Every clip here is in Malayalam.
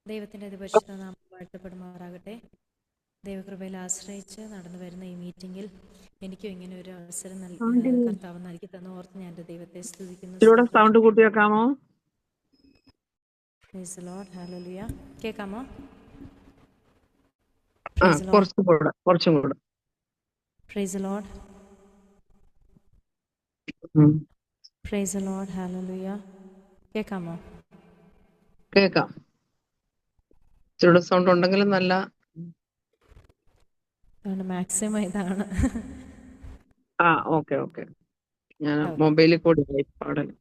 ദൈവത്തിൻ്റെ അതിപരിശുദ്ധ നാമം വാഴ്ത്തപ്പെടുമാറാകട്ടെ. ദൈവകൃപയിൽ ആശ്രയിച്ച് നടന്നു വരുന്ന ഈ മീറ്റിങ്ങിൽ എനിക്കും ഇങ്ങനെ ഒരു അവസരം കർത്താവ് നൽകി തന്നു ഓർത്ത് ഞാൻ എൻ്റെ ദൈവത്തെ സ്തുതിക്കുന്നു. സൗണ്ട് കൂട്ടി വെക്കാമോ? Praise the lord. ഹല്ലേലൂയ. കേൾക്കാമോ? കുറച്ചും കൂടെ. Praise the lord. Praise the lord. ഹല്ലേലൂയ. കേൾക്കാമോ? കേൾക്കാം. ഇച്ചിരി സൗണ്ട് ഉണ്ടെങ്കിലും നല്ല മാക്സിമം ഇതാണ്. ഓക്കെ. ഞാൻ മൊബൈലിൽ കൂടി പാടല്.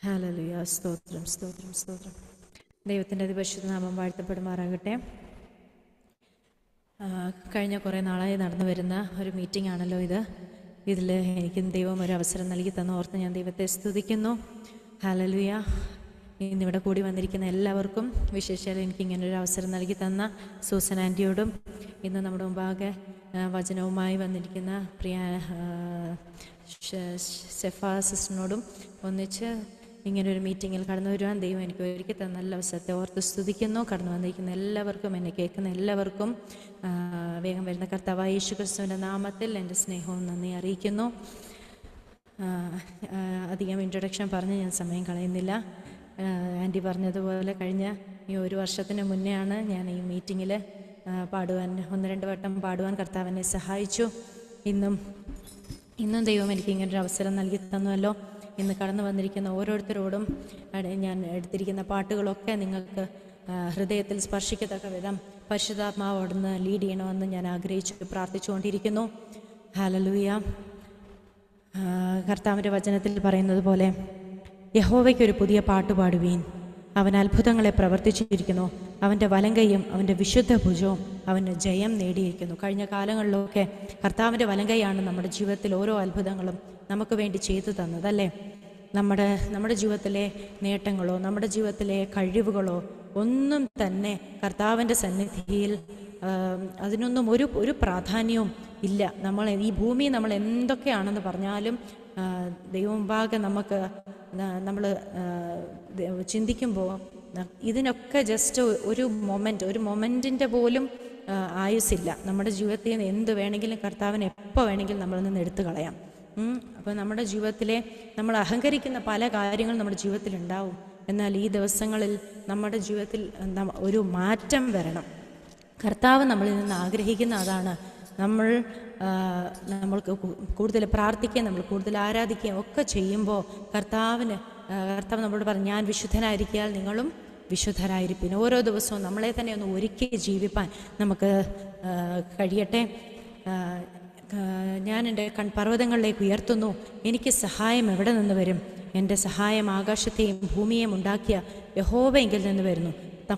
ഹല്ലേലൂയ. സ്തോത്രം സ്തോത്രം സ്തോത്രം. ദൈവത്തിൻ്റെ അതിപരിശുദ്ധ നാമം വാഴ്ത്തപ്പെടുമാറാകട്ടെ. കഴിഞ്ഞ കുറേ നാളായി നടന്നു വരുന്ന ഒരു മീറ്റിംഗ് ആണല്ലോ ഇത്. ഇതിൽ എനിക്ക് ദൈവം ഒരു അവസരം നൽകി തന്നു ഓർത്ത് ഞാൻ ദൈവത്തെ സ്തുതിക്കുന്നു. ഹല്ലേലൂയ. ഇന്നിവിടെ കൂടി വന്നിരിക്കുന്ന എല്ലാവർക്കും, വിശേഷാൽ എനിക്കിങ്ങനൊരു അവസരം നൽകി തന്ന സൂസൻ ആൻറ്റിയോടും ഇന്ന് നമ്മുടെ മുമ്പാകെ വചനവുമായി വന്നിരിക്കുന്ന പ്രിയ ഷെഫാ സിസ്റ്ററിനോടും ഒന്നിച്ച് ഇങ്ങനൊരു മീറ്റിങ്ങിൽ കടന്നു വരുവാൻ ദൈവം എനിക്ക് ഒരുക്കി തന്ന നല്ല അവസരത്തെ ഓർത്ത് സ്തുതിക്കുന്നു. കടന്നു വന്നിരിക്കുന്ന എല്ലാവർക്കും, എന്നെ കേൾക്കുന്ന എല്ലാവർക്കും വേഗം വരുന്ന കർത്താവായ യേശു ക്രിസ്തുവിൻ്റെ നാമത്തിൽ എൻ്റെ സ്നേഹവും നന്ദി അറിയിക്കുന്നു. അധികം ഇൻട്രൊഡക്ഷൻ പറഞ്ഞ് ഞാൻ സമയം കളയുന്നില്ല. ആൻറ്റി പറഞ്ഞതുപോലെ കഴിഞ്ഞ ഈ ഒരു വർഷത്തിന് മുന്നേ ആണ് ഞാൻ ഈ മീറ്റിങ്ങിൽ പാടുവാൻ 1-2 വട്ടം പാടുവാൻ കർത്താവ് എന്നെ സഹായിച്ചു. ഇന്നും ദൈവം എനിക്ക് ഇങ്ങനൊരു അവസരം നൽകി തന്നുവല്ലോ. ഇന്ന് കടന്നു വന്നിരിക്കുന്ന ഓരോരുത്തരോടും ഞാൻ എടുത്തിരിക്കുന്ന പാട്ടുകളൊക്കെ നിങ്ങൾക്ക് ഹൃദയത്തിൽ സ്പർശിക്കത്തക്ക വിധം പരിശുദ്ധാത്മാവോടുന്ന് ലീഡ് ചെയ്യണമെന്ന് ഞാൻ ആഗ്രഹിച്ചു പ്രാർത്ഥിച്ചുകൊണ്ടിരിക്കുന്നു. ഹല്ലേലൂയ. കർത്താവിൻ്റെ വചനത്തിൽ പറയുന്നത് പോലെ യഹോവയ്ക്കൊരു പുതിയ പാട്ട് പാടുവീൻ, അവൻ അത്ഭുതങ്ങളെ പ്രവർത്തിച്ചിരിക്കുന്നു, അവൻ്റെ വലങ്കയും അവൻ്റെ വിശുദ്ധ ഭുജവും അവന് ജയം നേടിയിരിക്കുന്നു. കഴിഞ്ഞ കാലങ്ങളിലൊക്കെ കർത്താവിൻ്റെ വലങ്കയാണ് നമ്മുടെ ജീവിതത്തിൽ ഓരോ അത്ഭുതങ്ങളും നമുക്ക് വേണ്ടി ചെയ്തു തന്നതല്ലേ. നമ്മുടെ ജീവിതത്തിലെ നേട്ടങ്ങളോ നമ്മുടെ ജീവിതത്തിലെ കഴിവുകളോ ഒന്നും തന്നെ കർത്താവിൻ്റെ സന്നിധിയിൽ അതിനൊന്നും ഒരു പ്രാധാന്യവും ഇല്ല. ഈ ഭൂമി നമ്മൾ എന്തൊക്കെയാണെന്ന് പറഞ്ഞാലും ദൈവമുമ്പാകെ നമ്മൾ ചിന്തിക്കുമ്പോൾ ഇതിനൊക്കെ ജസ്റ്റ് ഒരു മൊമെൻറ്റിൻ്റെ പോലും ആയുസില്ല. നമ്മുടെ ജീവിതത്തിൽ നിന്ന് എന്ത് വേണമെങ്കിലും കർത്താവിന് എപ്പോൾ വേണമെങ്കിലും നമ്മളിൽ നിന്ന് എടുത്തു കളയാം. അപ്പോൾ നമ്മുടെ ജീവിതത്തിലെ നമ്മൾ അഹങ്കരിക്കുന്ന പല കാര്യങ്ങളും നമ്മുടെ ജീവിതത്തിൽ ഉണ്ടാവും. എന്നാൽ ഈ ദിവസങ്ങളിൽ നമ്മുടെ ജീവിതത്തിൽ ഒരു മാറ്റം വരണം. കർത്താവ് നമ്മളിൽ നിന്ന് ആഗ്രഹിക്കുന്ന അതാണ്. നമ്മൾക്ക് കൂടുതൽ പ്രാർത്ഥിക്കുകയും നമ്മൾ കൂടുതൽ ആരാധിക്കുകയും ഒക്കെ ചെയ്യുമ്പോൾ കർത്താവ് നമ്മളോട് പറഞ്ഞു, ഞാൻ വിശുദ്ധനായിരിക്കാൻ നിങ്ങളും വിശുദ്ധരായിരിക്കും. ഓരോ ദിവസവും നമ്മളെ തന്നെ ഒന്ന് ഒരുക്കി ജീവിപ്പാൻ നമുക്ക് കഴിയട്ടെ. ഞാൻ എൻ്റെ പർവ്വതങ്ങളിലേക്ക് ഉയർത്തുന്നു, എനിക്ക് സഹായം എവിടെ നിന്ന് വരും? എൻ്റെ സഹായം ആകാശത്തെയും ഭൂമിയെയും ഉണ്ടാക്കിയ യഹോവയെങ്കിൽ നിന്ന് വരുന്നു.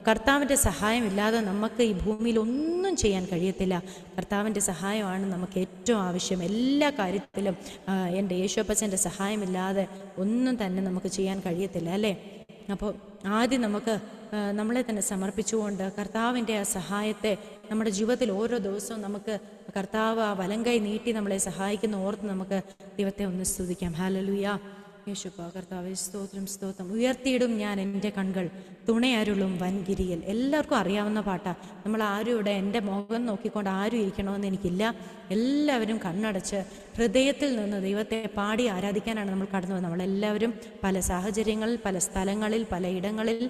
കർത്താവിൻ്റെ സഹായമില്ലാതെ നമുക്ക് ഈ ഭൂമിയിൽ ഒന്നും ചെയ്യാൻ കഴിയത്തില്ല. കർത്താവിൻ്റെ സഹായമാണ് നമുക്ക് ഏറ്റവും ആവശ്യം എല്ലാ കാര്യത്തിലും. എൻ്റെ യേശുപ്പച്ചൻ്റെ സഹായമില്ലാതെ ഒന്നും തന്നെ നമുക്ക് ചെയ്യാൻ കഴിയത്തില്ല അല്ലേ. അപ്പോൾ ആദ്യം നമുക്ക് നമ്മളെ തന്നെ സമർപ്പിച്ചുകൊണ്ട് കർത്താവിൻ്റെ ആ സഹായത്തെ നമ്മുടെ ജീവിതത്തിൽ ഓരോ ദിവസവും നമുക്ക് കർത്താവ് ആ വലങ്കൈ നീട്ടി നമ്മളെ സഹായിക്കുന്ന ഓർത്ത് നമുക്ക് ദൈവത്തെ ഒന്ന് സ്തുതിക്കാം. ഹല്ലേലൂയ. യേശുപ്പാ കർത്താവേ, സ്തോത്രം സ്തോത്രം. ഉയർത്തിയിടും ഞാൻ എൻ്റെ കൺകൾ തുണയരുളും വൻഗിരിയിൽ. എല്ലാവർക്കും അറിയാവുന്ന പാട്ടാ. നമ്മൾ ആരും ഇവിടെ എൻ്റെ മുഖം നോക്കിക്കൊണ്ട് ആരും ഇരിക്കണമെന്ന് എനിക്കില്ല. എല്ലാവരും കണ്ണടച്ച് ഹൃദയത്തിൽ നിന്ന് ദൈവത്തെ പാടി ആരാധിക്കാനാണ് നമ്മൾ കടന്നു വന്നത്. നമ്മളെല്ലാവരും പല സാഹചര്യങ്ങളിൽ, പല സ്ഥലങ്ങളിൽ, പല ഇടങ്ങളിൽ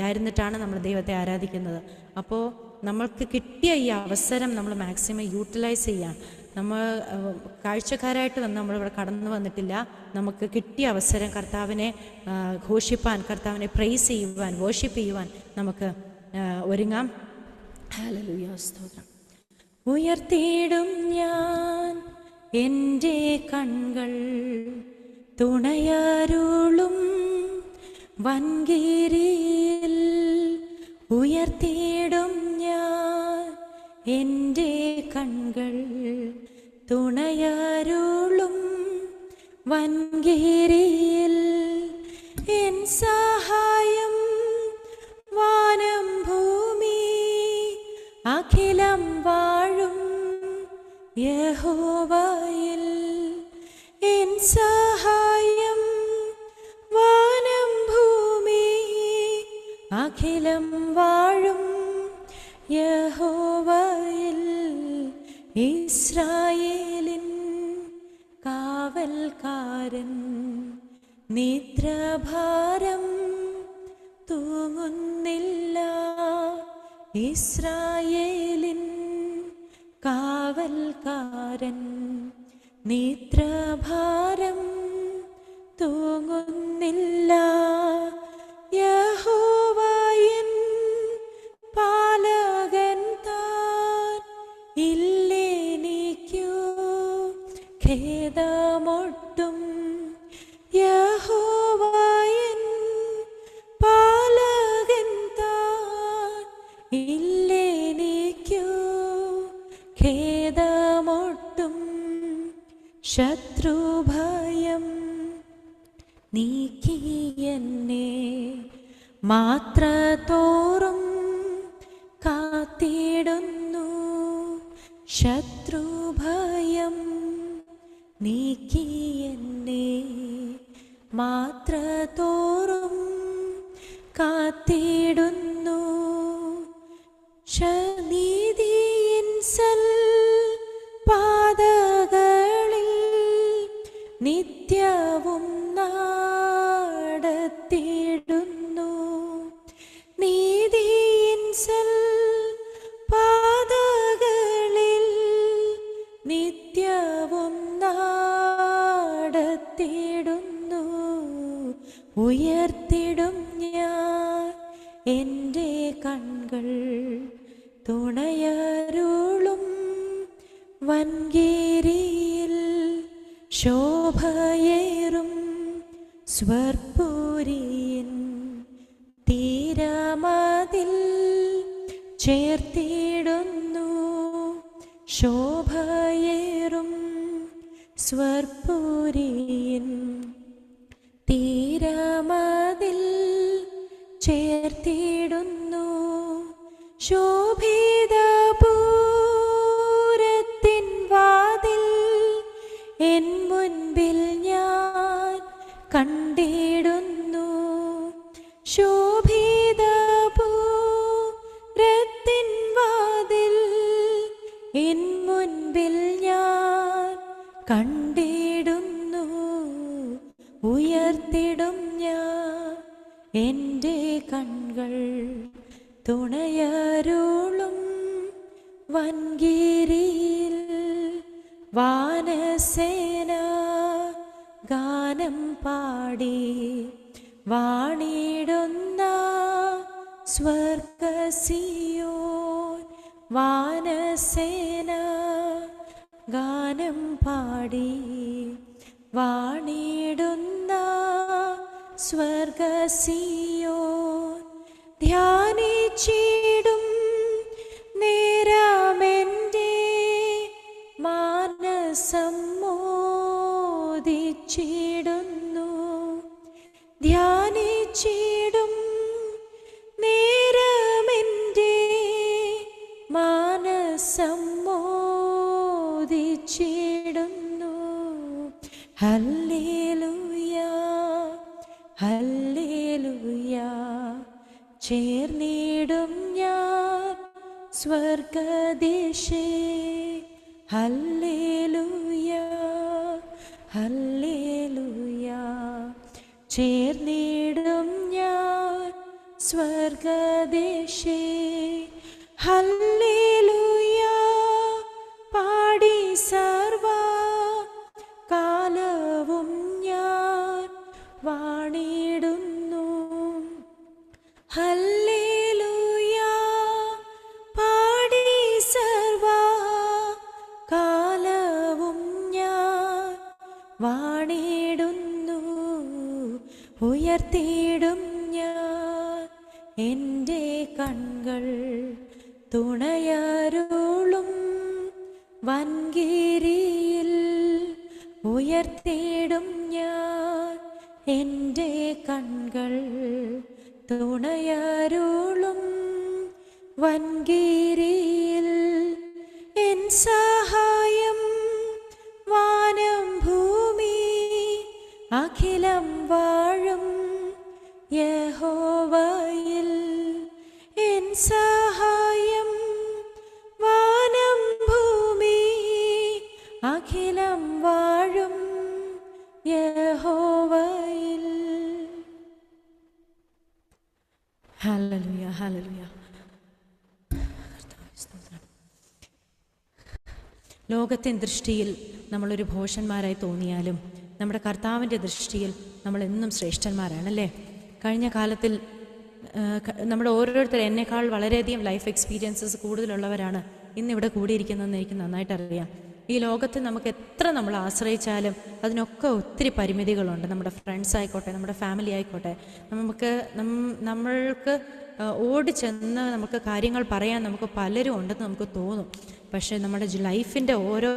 ആയിരുന്നിട്ടാണ് നമ്മൾ ദൈവത്തെ ആരാധിക്കുന്നത്. അപ്പോൾ നമ്മൾക്ക് കിട്ടിയ ഈ അവസരം നമ്മൾ മാക്സിമം യൂട്ടിലൈസ് ചെയ്യാൻ. നമ്മൾ കാഴ്ചക്കാരായിട്ട് നമ്മളിവിടെ കടന്നു വന്നിട്ടില്ല. നമുക്ക് കിട്ടിയ അവസരം കർത്താവിനെ ഘോഷിപ്പാൻ, കർത്താവിനെ പ്രൈസ് ചെയ്യുവാൻ, വർഷിപ്പ് ചെയ്യുവാൻ നമുക്ക് ഒരുങ്ങാം. ഹല്ലേലൂയ. സ്തോത്രം. ഉയർത്തിയിടും ഞാൻ എൻ്റെ കൺകൾ തുണയരുളും വൻഗിരിയിൽ. ഉയർത്തിയിടും ഞാൻ എൻ്റെ കൺകൾ തുണയരുളും വൻഗിരിയിൽ. എൻ സഹായം വാനം ഭൂമി അഖിലം വാഴും യഹോവയിൽ. എൻ സഹായം വാനം ഭൂമി അഖിലം വാഴും യഹോവയിൽ ഇസ്രായേലിൻ കാവൽക്കാരൻ. നിദ്രാഭാരം തൂങ്ങുന്നില്ല, ഇസ്രായേലിൻ കാവൽക്കാരൻ. നിദ്രാഭാരം തൂങ്ങുന്നില്ല. യഹോവയൻ പാലകൻ താൻ, ഇല്ലെനിക്കു ഖേദമൊട്ടും. യഹോവയൻ പാലകൻ താൻ, ഇല്ലെനിക്കു ഖേദമൊട്ടും. ശത്രുഭയം നീക്കിയെന്നെ മാത്രത്തോറും കാത്തിടുന്നു. ശത്രുഭയം നീക്കിയെന്നെ മാത്രത്തോറും കാത്തിടുന്നു. നീതിയിൻ പാതകളിൽ നിത്യവും നടത്തിടുന്നു. നീതിയിൻ പാതകളിൽ നിത്യവും നടത്തിടുന്നു. ഉയർത്തിടും ഞാൻ എൻ്റെ കൺകൾ തുണയരുളും വൻകേരിയിൽ. ശോഭയേറും സ്വർപ്പൂരിയിൻ തീരമതിൽ ചേർത്തിടുന്നു. ശോഭയേറും സ്വർപ്പൂരിയിൻ തീരമതിൽ ചേർത്തിടുന്നു. ശോഭിതപൂരത്തിൻ വാതിൽ എൻ മുൻപിൽ ഞാൻ കണ്ടിടുന്നു. ശോഭിതപൂരത്തിൻ വാതിൽ എൻ മുൻപിൽ ഞാൻ കണ്ടിടുന്നു. ഉയർത്തിടും ഞാൻ എൻ്റെ കൺകൾ തുണയരുളും വൻകേരിയിൽ. വാനസേന ഗാനം പാടി വാണിടുന്ന സ്വർഗ്ഗസിയോൻ. വാനസേന ഗാനം പാടി വാണിടുന്ന സ്വർഗ്ഗസിയോൻ. ധ്യാനിച്ചിടും നേരമെൻ്റെ മാനസം മോദിച്ചിടുന്നു. ധ്യാനിച്ചിടും നേരമെൻ്റെ മാനസം മോദിച്ചിടുന്നു. Hallelujah hallelujah. ചേർന്നിടും ഞാൻ സ്വർഗ്ഗദേശേ. Hallelujah hallelujah. ചേർന്നിടും ഞാൻ സ്വർഗ്ഗദേശേ. ഹല്ലേലൂയ പാടി സർവ കാലവും ഞാൻ വാണിടുന്നു. ഹല്ലേലൂയ പാടി സർവ കാലവും ഞാൻ വാണിടുന്നു. ഉയർത്തിടും ഞാൻ എൻ്റെ കൺകൾ തുണയരുളും വൻകേരിയിൽ. ഉയർത്തിടും ഞാൻ എൻ്റെ കൺകൾ തുണയരുളും വൻകേരിയിൽ. എൻ സഹായം വാനം ഭൂമി അഖിലം വാഴും യഹോവയിൽ. Hallelujah, hallelujah. ലോകത്തിൻ ദൃഷ്ടിയിൽ നമ്മളൊരു ഭോഷന്മാരായി തോന്നിയാലും നമ്മുടെ കർത്താവിൻ്റെ ദൃഷ്ടിയിൽ നമ്മൾ എന്നും ശ്രേഷ്ഠന്മാരാണല്ലേ. കഴിഞ്ഞ കാലത്തിൽ നമ്മുടെ ഓരോരുത്തരും എന്നെക്കാൾ വളരെയധികം ലൈഫ് എക്സ്പീരിയൻസസ് കൂടുതലുള്ളവരാണ് ഇന്നിവിടെ കൂടിയിരിക്കുന്നതെന്ന് എനിക്ക് നന്നായിട്ട് അറിയാം. ഈ ലോകത്തിൽ നമുക്ക് എത്ര നമ്മൾ ആശ്രയിച്ചാലും അതിനൊക്കെ ഒത്തിരി പരിമിതികളുണ്ട്. നമ്മുടെ ഫ്രണ്ട്സ് ആയിക്കോട്ടെ, നമ്മുടെ ഫാമിലി ആയിക്കോട്ടെ, നമ്മൾക്ക് ഓടിച്ചെന്ന് നമുക്ക് കാര്യങ്ങൾ പറയാൻ നമുക്ക് പലരും ഉണ്ടെന്ന് നമുക്ക് തോന്നും. പക്ഷേ നമ്മുടെ ലൈഫിൻ്റെ ഓരോ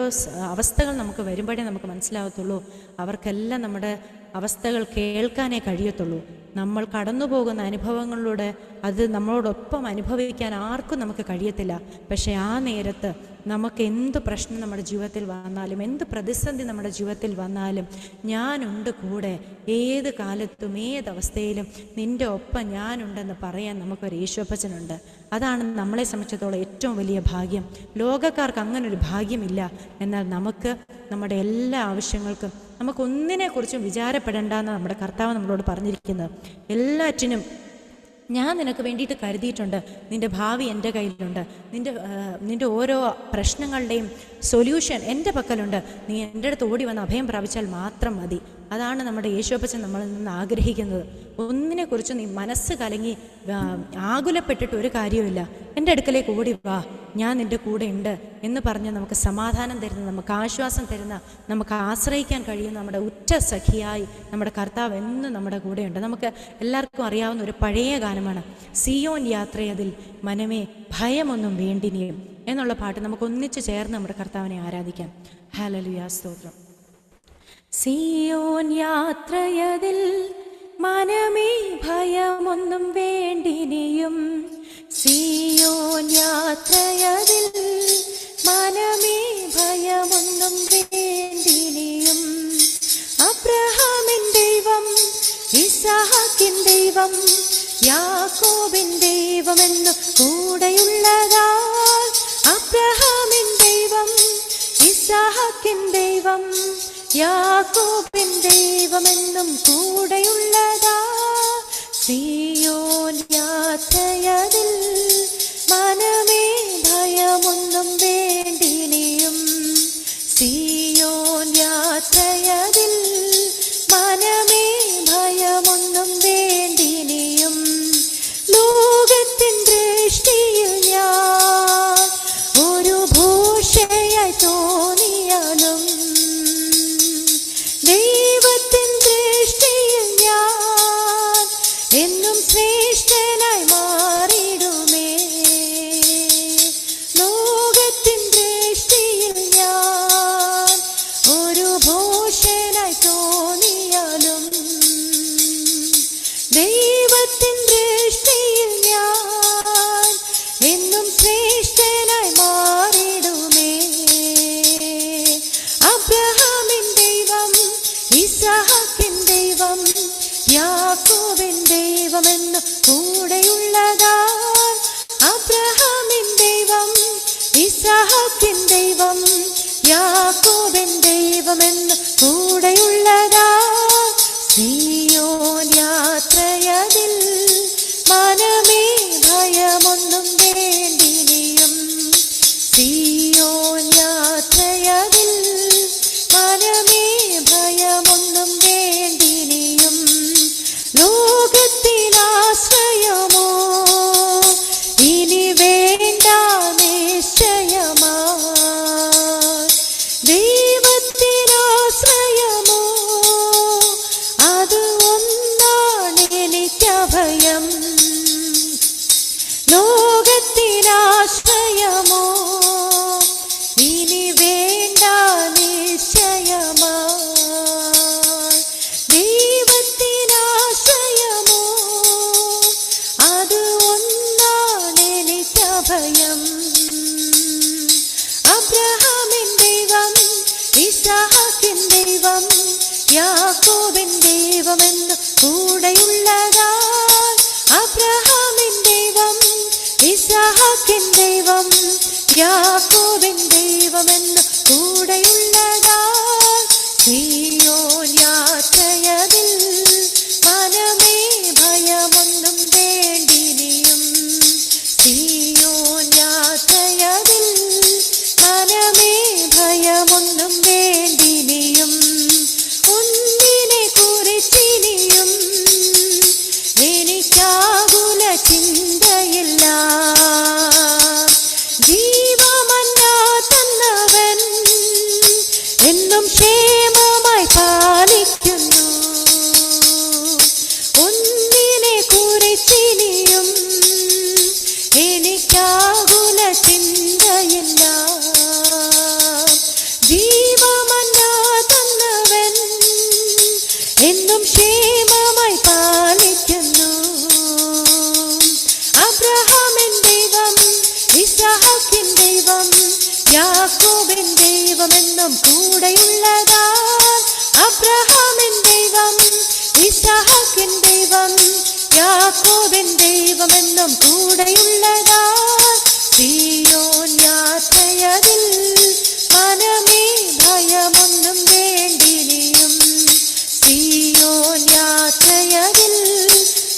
അവസ്ഥകൾ നമുക്ക് വരുമ്പോഴേ നമുക്ക് മനസ്സിലാകത്തുള്ളൂ, അവർക്കെല്ലാം നമ്മുടെ അവസ്ഥകൾ കേൾക്കാനേ കഴിയത്തുള്ളൂ. നമ്മൾ കടന്നു പോകുന്ന അനുഭവങ്ങളിലൂടെ അത് നമ്മളോടൊപ്പം അനുഭവിക്കാൻ ആർക്കും നമുക്ക് കഴിയത്തില്ല. പക്ഷേ ആ നേരത്ത് നമുക്ക് എന്ത് പ്രശ്നം നമ്മുടെ ജീവിതത്തിൽ വന്നാലും, എന്ത് പ്രതിസന്ധി നമ്മുടെ ജീവിതത്തിൽ വന്നാലും, ഞാനുണ്ട് കൂടെ, ഏത് കാലത്തും ഏതവസ്ഥയിലും നിൻ്റെ ഒപ്പം ഞാനുണ്ടെന്ന് പറയാൻ നമുക്കൊരു യേശുപ്പച്ചനുണ്ട്. അതാണ് നമ്മളെ സംബന്ധിച്ചിടത്തോളം ഏറ്റവും വലിയ ഭാഗ്യം. ലോകക്കാർക്ക് അങ്ങനൊരു ഭാഗ്യമില്ല. എന്നാൽ നമുക്ക് നമ്മുടെ എല്ലാ ആവശ്യങ്ങൾക്കും നമുക്കൊന്നിനെക്കുറിച്ചും വിചാരപ്പെടേണ്ടെന്ന് നമ്മുടെ കർത്താവ് നമ്മളോട് പറഞ്ഞിരിക്കുന്നത്. എല്ലാറ്റിനും ഞാൻ നിനക്ക് വേണ്ടിയിട്ട് കരുതിയിട്ടുണ്ട്. നിൻ്റെ ഭാവി എൻ്റെ കയ്യിലുണ്ട്. നിൻ്റെ ഓരോ പ്രശ്നങ്ങളുടെയും സൊല്യൂഷൻ എൻ്റെ പക്കലുണ്ട്. നീ എൻ്റെ അടുത്ത് ഓടി വന്ന് അഭയം പ്രാപിച്ചാൽ മാത്രം മതി. അതാണ് നമ്മുടെ യേശുപ്പച്ചൻ നമ്മളിൽ നിന്ന് ആഗ്രഹിക്കുന്നത്. ഒന്നിനെക്കുറിച്ച് നീ മനസ്സ് കലങ്ങി ആകുലപ്പെട്ടിട്ട് ഒരു കാര്യവുമില്ല. എൻ്റെ അടുക്കലേക്ക് ഓടി വാ, ഞാൻ നിൻ്റെ കൂടെ ഉണ്ട് എന്ന് പറഞ്ഞ് നമുക്ക് സമാധാനം തരുന്ന, നമുക്ക് ആശ്വാസം തരുന്ന, നമുക്ക് ആശ്രയിക്കാൻ കഴിയുന്ന നമ്മുടെ ഉറ്റ സഖിയായി നമ്മുടെ കർത്താവ് എന്നും നമ്മുടെ കൂടെയുണ്ട്. നമുക്ക് എല്ലാവർക്കും അറിയാവുന്ന ഒരു പഴയ ഗാനമാണ് സിയോൻ യാത്രയതിൽ മനമേ ഭയമൊന്നും വേണ്ടിനിയും എന്നുള്ള പാട്ട്. നമുക്ക് ഒന്നിച്ച് ചേർന്ന് നമ്മുടെ കർത്താവിനെ ആരാധിക്കാം. ഹല്ലേലൂയ, സ്തോത്രം. സിയോൻ യാത്രയതിൽ മനമേ ഭയമൊന്നും വേണ്ടിനിയും, സിയോൻ യാത്രയതിൽ മനമേ ഭയമൊന്നും വേണ്ടിനിയും. അബ്രഹാമിൻ ദൈവം, ഇസ്ഹാക്കിൻ ദൈവം, യാക്കോബിൻ ദൈവമെന്നു കൂടെയുള്ളതാൽ. അബ്രഹാമിൻ ദൈവം, ഇസ്ഹാക്കിൻ ദൈവം, യാക്കോബിൻ ദൈവമെന്നും കൂടെയുള്ളതാ. സിയോൻ യാത്രയതിൽ മനമേ ഭയമൊന്നും വേണ്ടിനിയും, സിയോൻ യാത്രയതിൽ മനമേ ഭയമൊന്നും വേണ്ടിനിയും. ലോകത്തിൻ ദൃഷ്ടിയിൽ ഞാൻ ഒരു ഭൂഷയായി തോന്നിയാലും, ദൈവത്തിൻ ദൃഷ്ടിയിൽ ഞാൻ എന്നും ശ്രേഷ്ഠനായി മാറിടുമേ. ലോകത്തിൻ ദൃഷ്ടിയിൽ ഞാൻ ഒരു ഭൂഷനായി തോന്നിയാലും, ദൈവത്തിൻ ദൃഷ്ടിയിൽ ഞാൻ എന്നും ശ്രേഷ്ഠനായി മാറിടുമേ. അബ്രഹാമിൻ ദൈവം, ഇസ്ഹാക്കിൻ ദൈവം, യാക്കോബിൻ ദൈവമെന്നു കൂടെയുള്ളതാൽ. അബ്രഹാമിൻ ദൈവം, ഇസ്ഹാക്കിൻ ദൈവം, യാക്കോബിൻ ദൈവമെന്നു കൂടെയുള്ളതാൽ. സിയോൻ യാത്രയതിൽ മനമേ ഭയമൊന്നും വേണ്ടിനിയും, സിയോൻ യാത്രയതിൽ മനമേ ഭയമൊന്നും വേണ്ടിനിയും. ലോകത്തിനാശ്രയമോ ഇനി വേണ്ട നിശ്ചയമാ, ദൈവത്തിനാശ്രയമോ അത് ഒന്നാണ് എനിക്കഭയം. ലോകത്തിനാശ്രയമോ ഇനി വേണ്ട നിശ്ചയമാ, ദൈവത്തിനാശ്രയമോ അത് ഒന്നാണ് എനിക്കഭയം. അബ്രഹാമിൻ ദൈവം, ഇസ്ഹാക്കിൻ ദൈവം, യാക്കോബിൻ ദൈവമെന്നു കൂടെയുള്ളതാൽ. അബ്രഹാമിൻ ദൈവം, ഇസ്ഹാക്കിൻ ദൈവം, യാക്കോബിൻ ദൈവമെന്നു കൂടെയുള്ളതാൽ. സിയോൻ യാത്രയതിൽ മനമേ ഭയമൊന്നും വേണ്ടിനി യാക്കോബിൻ ദൈവമെന്നും കൂടെയുള്ളതാ. സീയോൻ യാത്രയതിൽ മനമേ ഭയമൊന്നും വേണ്ടിനിയും. സീയോൻ യാത്രയതിൽ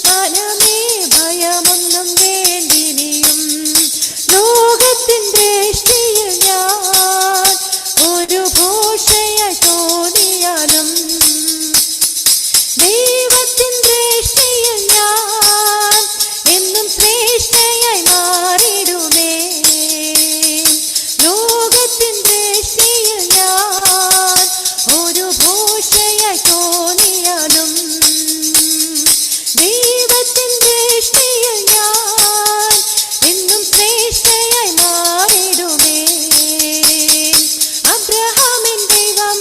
മനമേ ഭയമൊന്നും വേണ്ടിനിയും. ലോകത്തിൻ ദൃഷ്ടിയിൽ ഞാൻ ഒരു ഘോഷയായി തോന്നിയാലും ദൈവത്തിൻ ദൃഷ്ടിയിൽ ഞാൻ എന്നും ശ്രേഷ്ഠയായി മാറിടുമേ. ലോകത്തിൻ ദൃഷ്ടിയിൽ ഞാൻ ഒരു ഘോഷയായി തോന്നിയാലും ദൈവത്തിൻ ദൃഷ്ടിയിൽ ഞാൻ എന്നും ശ്രേഷ്ഠയായി മാറിടുമേ. അബ്രഹാമിൻ ദൈവം,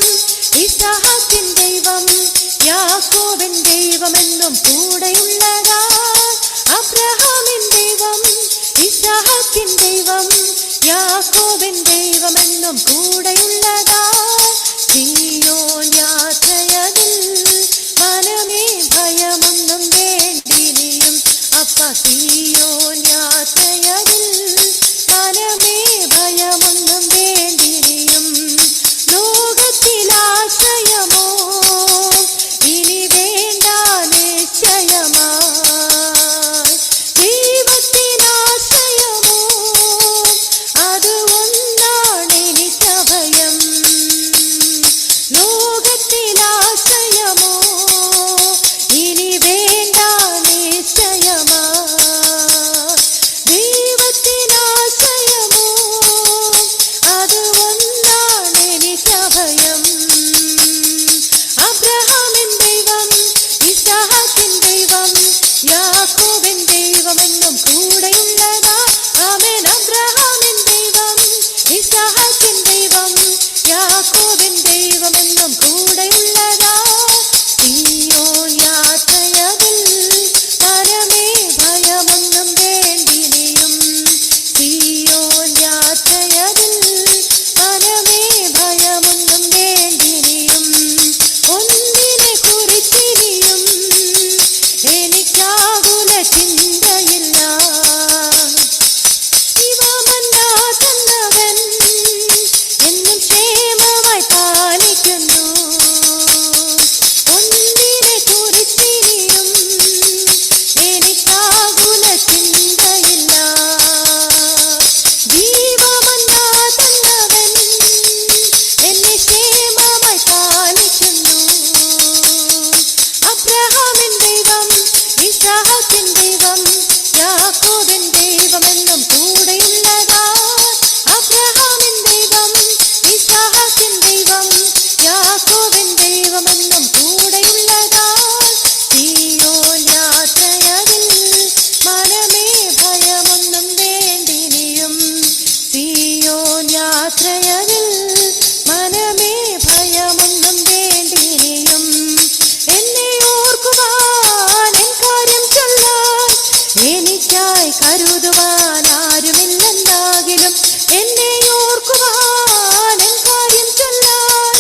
ഇസ്ഹാക്കിൻ ദൈവം, യാക്കോബിൻ ദൈവമെന്നും കൂടെയുള്ളതാ. അബ്രഹാമിൻ ദൈവം, ഇസ്ഹാക്കിൻ ദൈവം, യാക്കോബിൻ ദൈവമെന്നും കൂടെയുള്ളതാ. സീയോൻ യാത്രയതിൽ മനമേ ഭയമൊന്നും വേണ്ടിനിയും. അപ്പ സീയോൻ യാത്രയതിൽ മനമേ ഭയമൊന്നും വേണ്ടിനിയും. ലോകത്തിലാശ്രയമോ ഇനി വേണ്ട നിശ്ചയമായി. ദൈവത്തിനാശ്രയമോ അത് ഒന്നാണ് എനിക്കഭയം. ലോകത്തിലാശ്രയമോ ഇനി വേണ്ട നിശ്ചയമായി. ദൈവത്തിനാശ്രയമോ അത് ഒന്നാണ് എനിക്കഭയം. അബ്രഹാമിൻ ദൈവം, ഇസ്ഹാക്കിൻ ദൈവം, യാക്കോബിൻ ദൈവമെന്നും കൂടെയുള്ളതാ. ആമേൻ. അബ്രഹാമിൻ ദൈവം, ഇസ്ഹാക്കിൻ ദൈവം, യാക്കോബിൻ ദൈവമെന്നും കൂടെയുള്ളതാ. സീയോൻ യാത്രയതിൽ മനമേ ഭയമൊന്നും വേണ്ടിനിയും. സീയോൻ യാത്രയതിൽ മനമേ ഭയമൊന്നും വേണ്ടിനിയും. ഒന്നിനെ കുറിച്ചിനിയും എനിക്കാകുല ചിന്തയില്ല. ഇവ മന്നാകുന്നവൻ എന്നും ക്ഷേമമായി പാലിക്കുന്നു. ഒന്നിനെ കുറിച്ചിനിയും എനിക്കാകുല ചിന്തയില്ല. ജീവമന്നാകുന്നവൻ എന്നെ ക്ഷേമമായി പാലിക്കുന്നു. അബ്രഹാമിൻ ദൈവം, ഇസ്ഹാക്കിൻ ദൈവം, യാക്കോബിൻ ദൈവമെന്നും കൂടെയുള്ളതാ. അബ്രഹാമിൻ ദൈവം, ഇസ്ഹാക്കിൻ ദൈവം, യാക്കോബിൻ ദൈവമെന്നും കൂടെയുള്ളതാ. സീയോൻ യാത്രയതിൽ മനമേ ഭയമൊന്നും വേണ്ടിനിയും. സീയോൻ യാത്രയതിൽ മനമേ ഭയമൊന്നും വേണ്ടിനിയും. എന്നെ ഓർക്കുവാൻ, എൻ കാര്യം ചൊല്ലാൻ എനിക്കായി കരുതുവാൻ ആരുമില്ലെന്നാകിലും. എന്നെ ഓർക്കുവാൻ, എൻ കാര്യം ചൊല്ലാൻ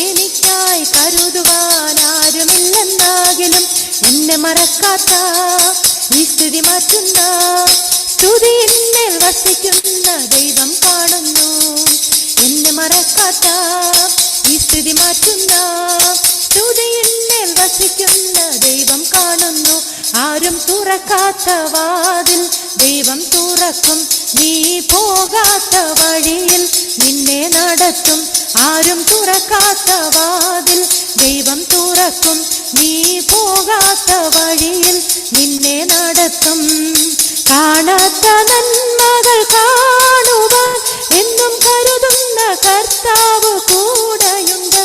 എനിക്കായി കരുതുവാൻ ആരുമില്ലെന്നാകിലും. എന്നെ മറക്കാത്ത, ഈ സ്ഥിതി മാറ്റുന്ന, സ്തുതിയിന്മേൽ വസിക്കുന്ന ദൈവം കാണുന്നു. എന്നെ മറക്കാത്ത, ഈ സ്ഥിതി മാറ്റുന്ന, സ്തുതിയിന്മേൽ വസിക്കുന്ന ദൈവം കാണുന്നു. ആരും തുറക്കാത്ത വാതിൽ ദൈവം തുറക്കും. നീ പോകാത്ത വഴിയിൽ നിന്നെ നടത്തും. ആരും തുറക്കാത്ത വാതിൽ ദൈവം തുറക്കും. നീ പോകാത്ത വഴിയിൽ നിന്നെ നടത്തും. കാണാത്ത നന്മകൾ കാണുവാൻ എന്നും കരുതുന്ന കർത്താവ് കൂടെയുണ്ട്.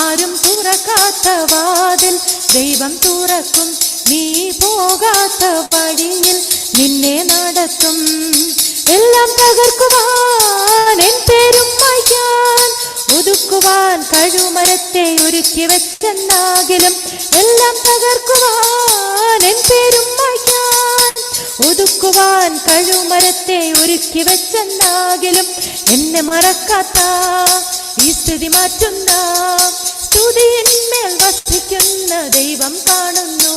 ആരും തുറക്കാത്ത വാതിൽ ദൈവം തുറക്കും. നീ പോകാത്ത വഴിയിൽ നിന്നെ നടത്തും. എല്ലാം തകർക്കുവാൻ, എൻ പേരും മായ്ക്കാൻ ഒതുക്കുവാൻ കഴുമരത്തെ ഒരുക്കി വെച്ചെന്നാകിലും. എല്ലാം തകർക്കുവാൻ, എൻ പേരും മായ്ക്കാൻ ഒതുക്കുവാൻ കഴുമരത്തെ ഒരുക്കി വെച്ചെന്നാകിലും. എന്നെ മറക്കാത്ത, ഈ സ്ഥിതി മാറ്റുന്ന, സ്തുതിയിന്മേൽ വസിക്കുന്ന ദൈവം കാണുന്നു.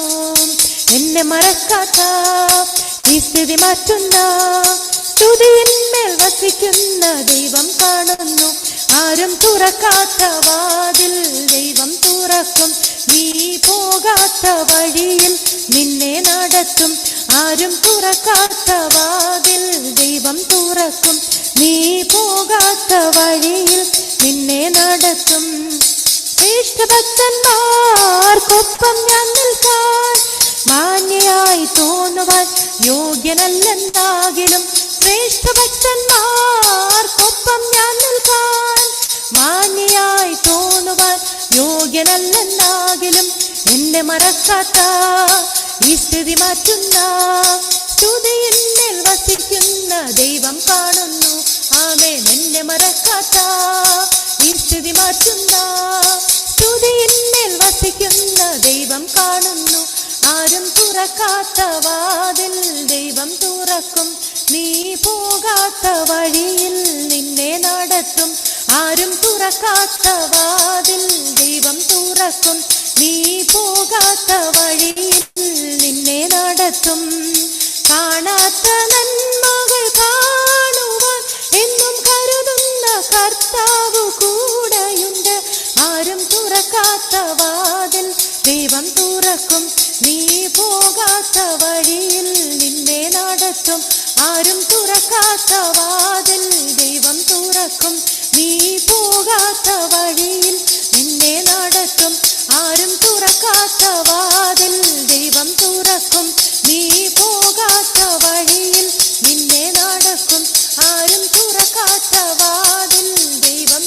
എന്നെ മറക്കാത്ത ഈ സ്ഥിതി മാറ്റുന്ന സ്തുതിയിന്മേൽ വസിക്കുന്ന ദൈവം കാണുന്നു. ആരും തുറക്കാത്ത വാതിൽ ദൈവം തുറക്കും. നീ പോകാത്ത വഴിയിൽ നിന്നെ നടത്തും. ആരും തുറക്കാത്ത വാതിൽ ദൈവം തുറക്കും. നീ പോകാത്ത വഴിയിൽ നിന്നെ നടത്തും. ശ്രേഷ്ഠഭക്തന്മാർക്കൊപ്പം ഞാൻ നിൽക്കാൻ മാന്യയായി തോന്നുവാൻ യോഗ്യനല്ലെന്നാകിലും. ശ്രേഷ്ഠഭക്തന്മാർക്കൊപ്പം ഞാൻ നിൽക്കാൻ മാന്യയായി തോന്നുവാൻ യോഗ്യനല്ലെന്നാകിലും എന്നെ മറക്കാത്ത ഈ സ്ഥിതി മാറ്റുന്ന സ്തുതിയിന്മേൽ വസിക്കുന്ന ദൈവം കാണുന്നു. ആമേൻ. എന്നെ മറക്കാത്ത ഈ സ്ഥിതി മാറ്റുന്ന സ്തുതിയിന്മേൽ വസിക്കുന്ന ദൈവം കാണുന്നു. ആരും തുറക്കാത്ത വാതിൽ ദൈവം തുറക്കും. നീ പോകാത്ത വഴിയിൽ നിന്നെ നടത്തും. ആരും തുറക്കാത്ത വാതിൽ ദൈവം തുറക്കും. നീ പോകാത്ത വഴിയിൽ നിന്നെ നടത്തും. കാണാത്ത നന്മകൾ കാണുവാൻ എന്നും കരുതുന്ന കർത്താവ് കൂടെയുണ്ട്. ആരും തുറക്കാത്ത വാതിൽ ദൈവം തുറക്കും. നീ പോകാത്ത വഴിയിൽ നിന്നെ നടത്തും. ആരും തുറക്കാത്ത വാതിൽ ദൈവം തുറക്കും. നീ പോകാത്ത വഴിയിൽ നിന്നെ നടത്തും. ആരും തുറക്കാത്ത വാതിൽ ദൈവം തുറക്കും. നീ പോകാത്ത വഴിയിൽ നിന്നെ നടക്കും. ആരും തുറക്കാത്ത വാതിൽ ദൈവം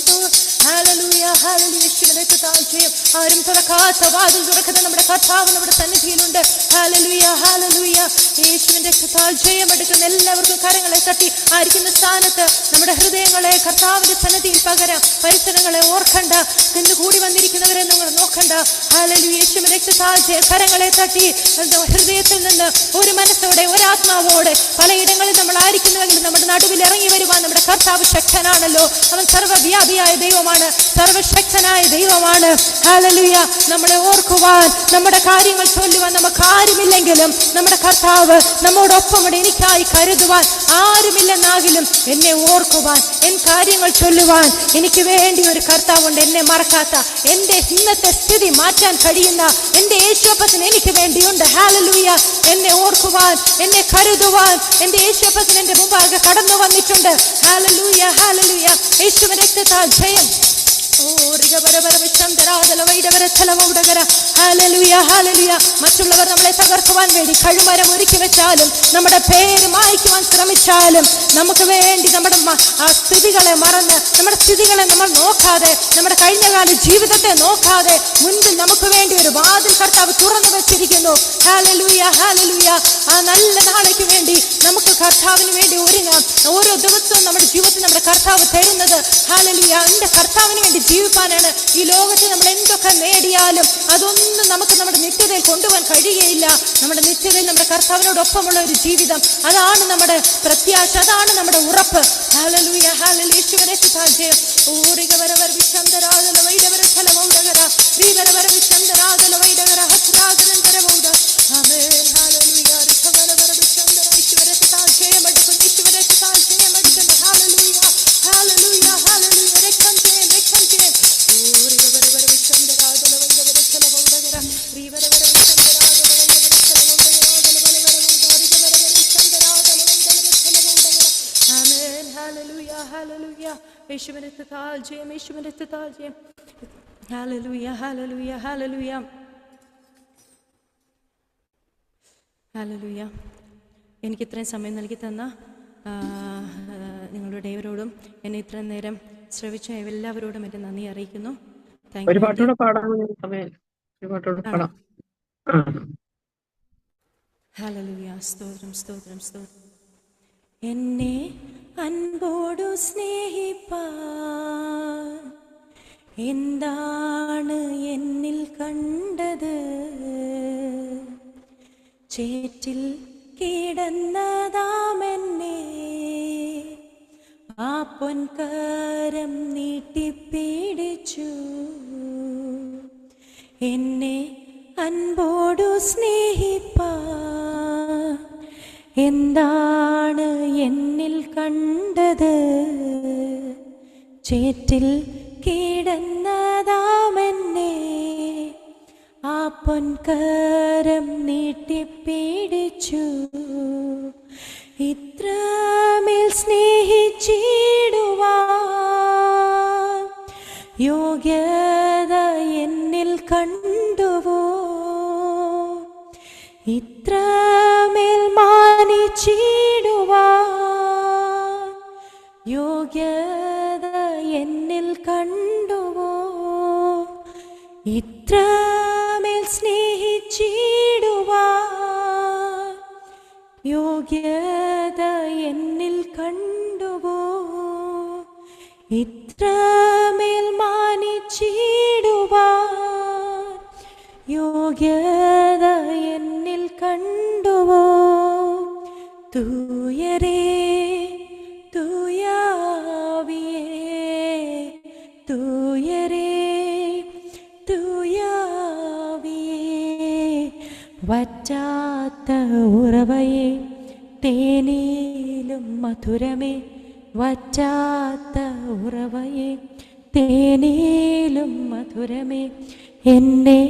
ഹല്ലേലൂയ ഹല്ലേലൂയ. യേശുവിനെ താഴ്ചയും ആരും തുറക്കാത്ത വാതിൽ തുറക്കുന്ന നമ്മുടെ കർത്താവ് നമ്മുടെ സന്നിധിയിലുണ്ട്. Hallelujah hallelujah. യേശുവിന്റെ താഴ്ചയും എടുക്കുന്ന എല്ലാവർക്കും കരങ്ങളെ തട്ടി ആയിരിക്കുന്ന സ്ഥാനത്ത് നമ്മുടെ ഹൃദയങ്ങളെ കർത്താവിന്റെ സന്നിധിയിൽ പകരം. പരിസരങ്ങളെ ഓർക്കണ്ട. ഇന്ന് കൂടി വന്നിരിക്കുന്നവരെ നിങ്ങൾ നോക്കണ്ട. ഹല്ലേലൂയ. യേശുവിന്റെ താഴ്ചയും കരങ്ങളെ തട്ടി ഹൃദയത്തിൽ നിന്ന് ഒരു മനസ്സോടെ ഒരാത്മാവോടെ പലയിടങ്ങളിൽ നമ്മൾ ആയിരിക്കുന്നുവെങ്കിൽ നമ്മുടെ നടുവിൽ ഇറങ്ങി വരുവാൻ നമ്മുടെ കർത്താവ് ശക്തനാണല്ലോ. അവൻ സർവ്വവ്യാപിയായ ദൈവമാണ്, സർവശക്തനായ ദൈവമാണ്. ഹല്ലേലൂയ. നമ്മളെ ഓർക്കുവാൻ, നമ്മുടെ കാര്യങ്ങൾ ചൊല്ലുവാൻ നമുക്ക് ആരുമില്ലെങ്കിലും നമ്മുടെ കർത്താവ് നമ്മോടൊപ്പം എനിക്കായി കരുതുവാൻ ആരുമില്ലെന്നാകിലും എന്നെ ഓർക്കുവാൻ, എൻ കാര്യങ്ങൾ ചൊല്ലുവാൻ എനിക്ക് വേണ്ടി ഒരു കർത്താവുണ്ട്. എന്നെ മറക്കാത്ത, എൻ്റെ ഇന്നത്തെ സ്ഥിതി മാറ്റാൻ കഴിയുന്ന എൻ്റെ യേശുവപ്പത്തിന് എനിക്ക് വേണ്ടിയുണ്ട്. ഹല്ലേലൂയ. എന്നെ ഓർക്കുവാൻ, എന്നെ കരുതുവാൻ എൻ്റെ യേശുവപ്പത്തിന് എൻ്റെ മുമ്പാകെ കടന്നു വന്നിട്ടുണ്ട്. Hallelujah hallelujah. യേശുവിന്റെ രക്തത്താൽ ജയം. മറ്റുള്ളവർ നമ്മളെ തകർക്കുവാൻ വേണ്ടി കഴുമരം ഒരുക്കി വെച്ചാലും, നമ്മുടെ പേര് മായ്ക്കുവാൻ ശ്രമിച്ചാലും, നമുക്ക് വേണ്ടി നമ്മുടെ സ്ഥിതികളെ മറന്ന്, നമ്മുടെ സ്ഥിതികളെ നമ്മൾ നോക്കാതെ, നമ്മുടെ കഴിഞ്ഞകാല ജീവിതത്തെ നോക്കാതെ മുൻപിൽ നമുക്ക് വേണ്ടി ഒരു വാതിൽ കർത്താവ് തുറന്നു വെച്ചിരിക്കുന്നു. Hallelujah hallelujah. ആ നല്ല നാളേക്ക് വേണ്ടി നമുക്ക് കർത്താവിന് വേണ്ടി ഒരുങ്ങാം. ഓരോ ദിവസവും നമ്മുടെ ജീവിതത്തിൽ നമ്മുടെ കർത്താവ് തരുന്നത് ഹല്ലേലൂയ എൻ്റെ കർത്താവിന് വേണ്ടി ജീവിക്കാനാണ്. ഈ ലോകത്തിൽ നമ്മൾ എന്തൊക്കെ നേടിയാലും അതൊന്നും നമുക്ക് നമ്മുടെ നിത്യതയിൽ കൊണ്ടുപോകാൻ കഴിയുകയില്ല. നമ്മുടെ നിത്യതയിൽ നമ്മുടെ കർത്താവിനോടൊപ്പമുള്ള ഒരു ജീവിതം, അതാണ് നമ്മുടെ പ്രത്യാശ, അതാണ് നമ്മുടെ ഉറപ്പ്. ഹല്ലേലൂയ ഹല്ലേലൂയ. യേശുവിനെ സ്തുതിക്കാം. ഓരിഗവരവർ വിശന്തരാദല വൈദവര ചലമൗദഗര ശ്രീവരവര വിശന്തരാദല വൈദഗര ഹസ്രാദരന്തരമൗദ. ആമേൻ. ഹല്ലേലൂയ. ഋഷവരവര വിശന്തര. യേശുവിനെ സ്തുതിക്കാം. ജയമെടുക്കും. യേശുവിനെ സ്തുതിക്കാം. ജയമെടുക്കും. ഹല്ലേലൂയ ഹല്ലേലൂയ ഹല്ലേലൂയ. രക്തം ജയം, രക്തം ജയം. ഓരിഗവരവര വിശന്തരാദല വൈദവര ചലമൗദഗര ശ്രീവരവര വിശന്തരാദല വൈദവര ചലമൗദഗര ഓരിഗവരവര വിശന്തരാദല വൈദവര ചലമൗദഗര. ആമേൻ. ഹല്ലേലൂയ ഹല്ലേലൂയ. യേശുവിനെ സ്തുതിക്കാം. ജയം, യേശുവിനെ സ്തുതിക്കാം. ജയം. ഹല്ലേലൂയ ഹല്ലേലൂയ ഹല്ലേലൂയ ഹല്ലേലൂയ. എനിക്ക് ഇത്രയും സമയം നൽകി തന്ന നിങ്ങളുടെ ഏവരോടും എന്നെ ഇത്രയും നേരം ശ്രവിച്ച എല്ലാവരോടും എൻ്റെ നന്ദി അറിയിക്കുന്നു. ഒരു പാട്ടോടെ പാടാം. ഒരു പാട്ടോടെ പാടാം. ഹല്ലേലൂയ. സ്തോത്രം സ്തോത്രം സ്തോത്രം. എന്നെ അൻപോടു സ്നേഹിപ്പാൻ എന്താണ് എന്നിൽ കണ്ടത്? ചേറ്റിൽ കിടന്നതാമെന്നെ ആ പൊൻകരം നീട്ടിപ്പിടിച്ചു. എന്നെ അൻപോടു സ്നേഹിപ്പാൻ എന്താണ് എന്നിൽ കണ്ടത്? ചേറ്റിൽ കിടന്നതാമെന്നെ ആ പൊൻകരം നീട്ടിപ്പിടിച്ചു. ഇത്രമേൽ സ്നേഹിച്ചിടുവാൻ യോഗ്യത എന്നിൽ കണ്ടുവോ? ഇത്രമേൽ മാനിച്ചിടുവാൻ യോഗ്യത എന്നിൽ കണ്ടുവോ? ഇത്രമേൽ സ്നേഹിച്ചിടുവാൻ യോഗ്യത എന്നിൽ കണ്ടുവോ? ഇത്രമേൽ മാനിച്ചിടുവാൻ യോഗ്യത എന്നിൽ കണ്ടുവോ? തൂയരേ തൂയാവിയേ തൂയരേ തൂയാവിയേ വറ്റാത്ത ഉറവയെ തേനിലും മധുരമേ വറ്റാത്ത ഉറവയെ തേനിലും മധുരമേ എന്നെ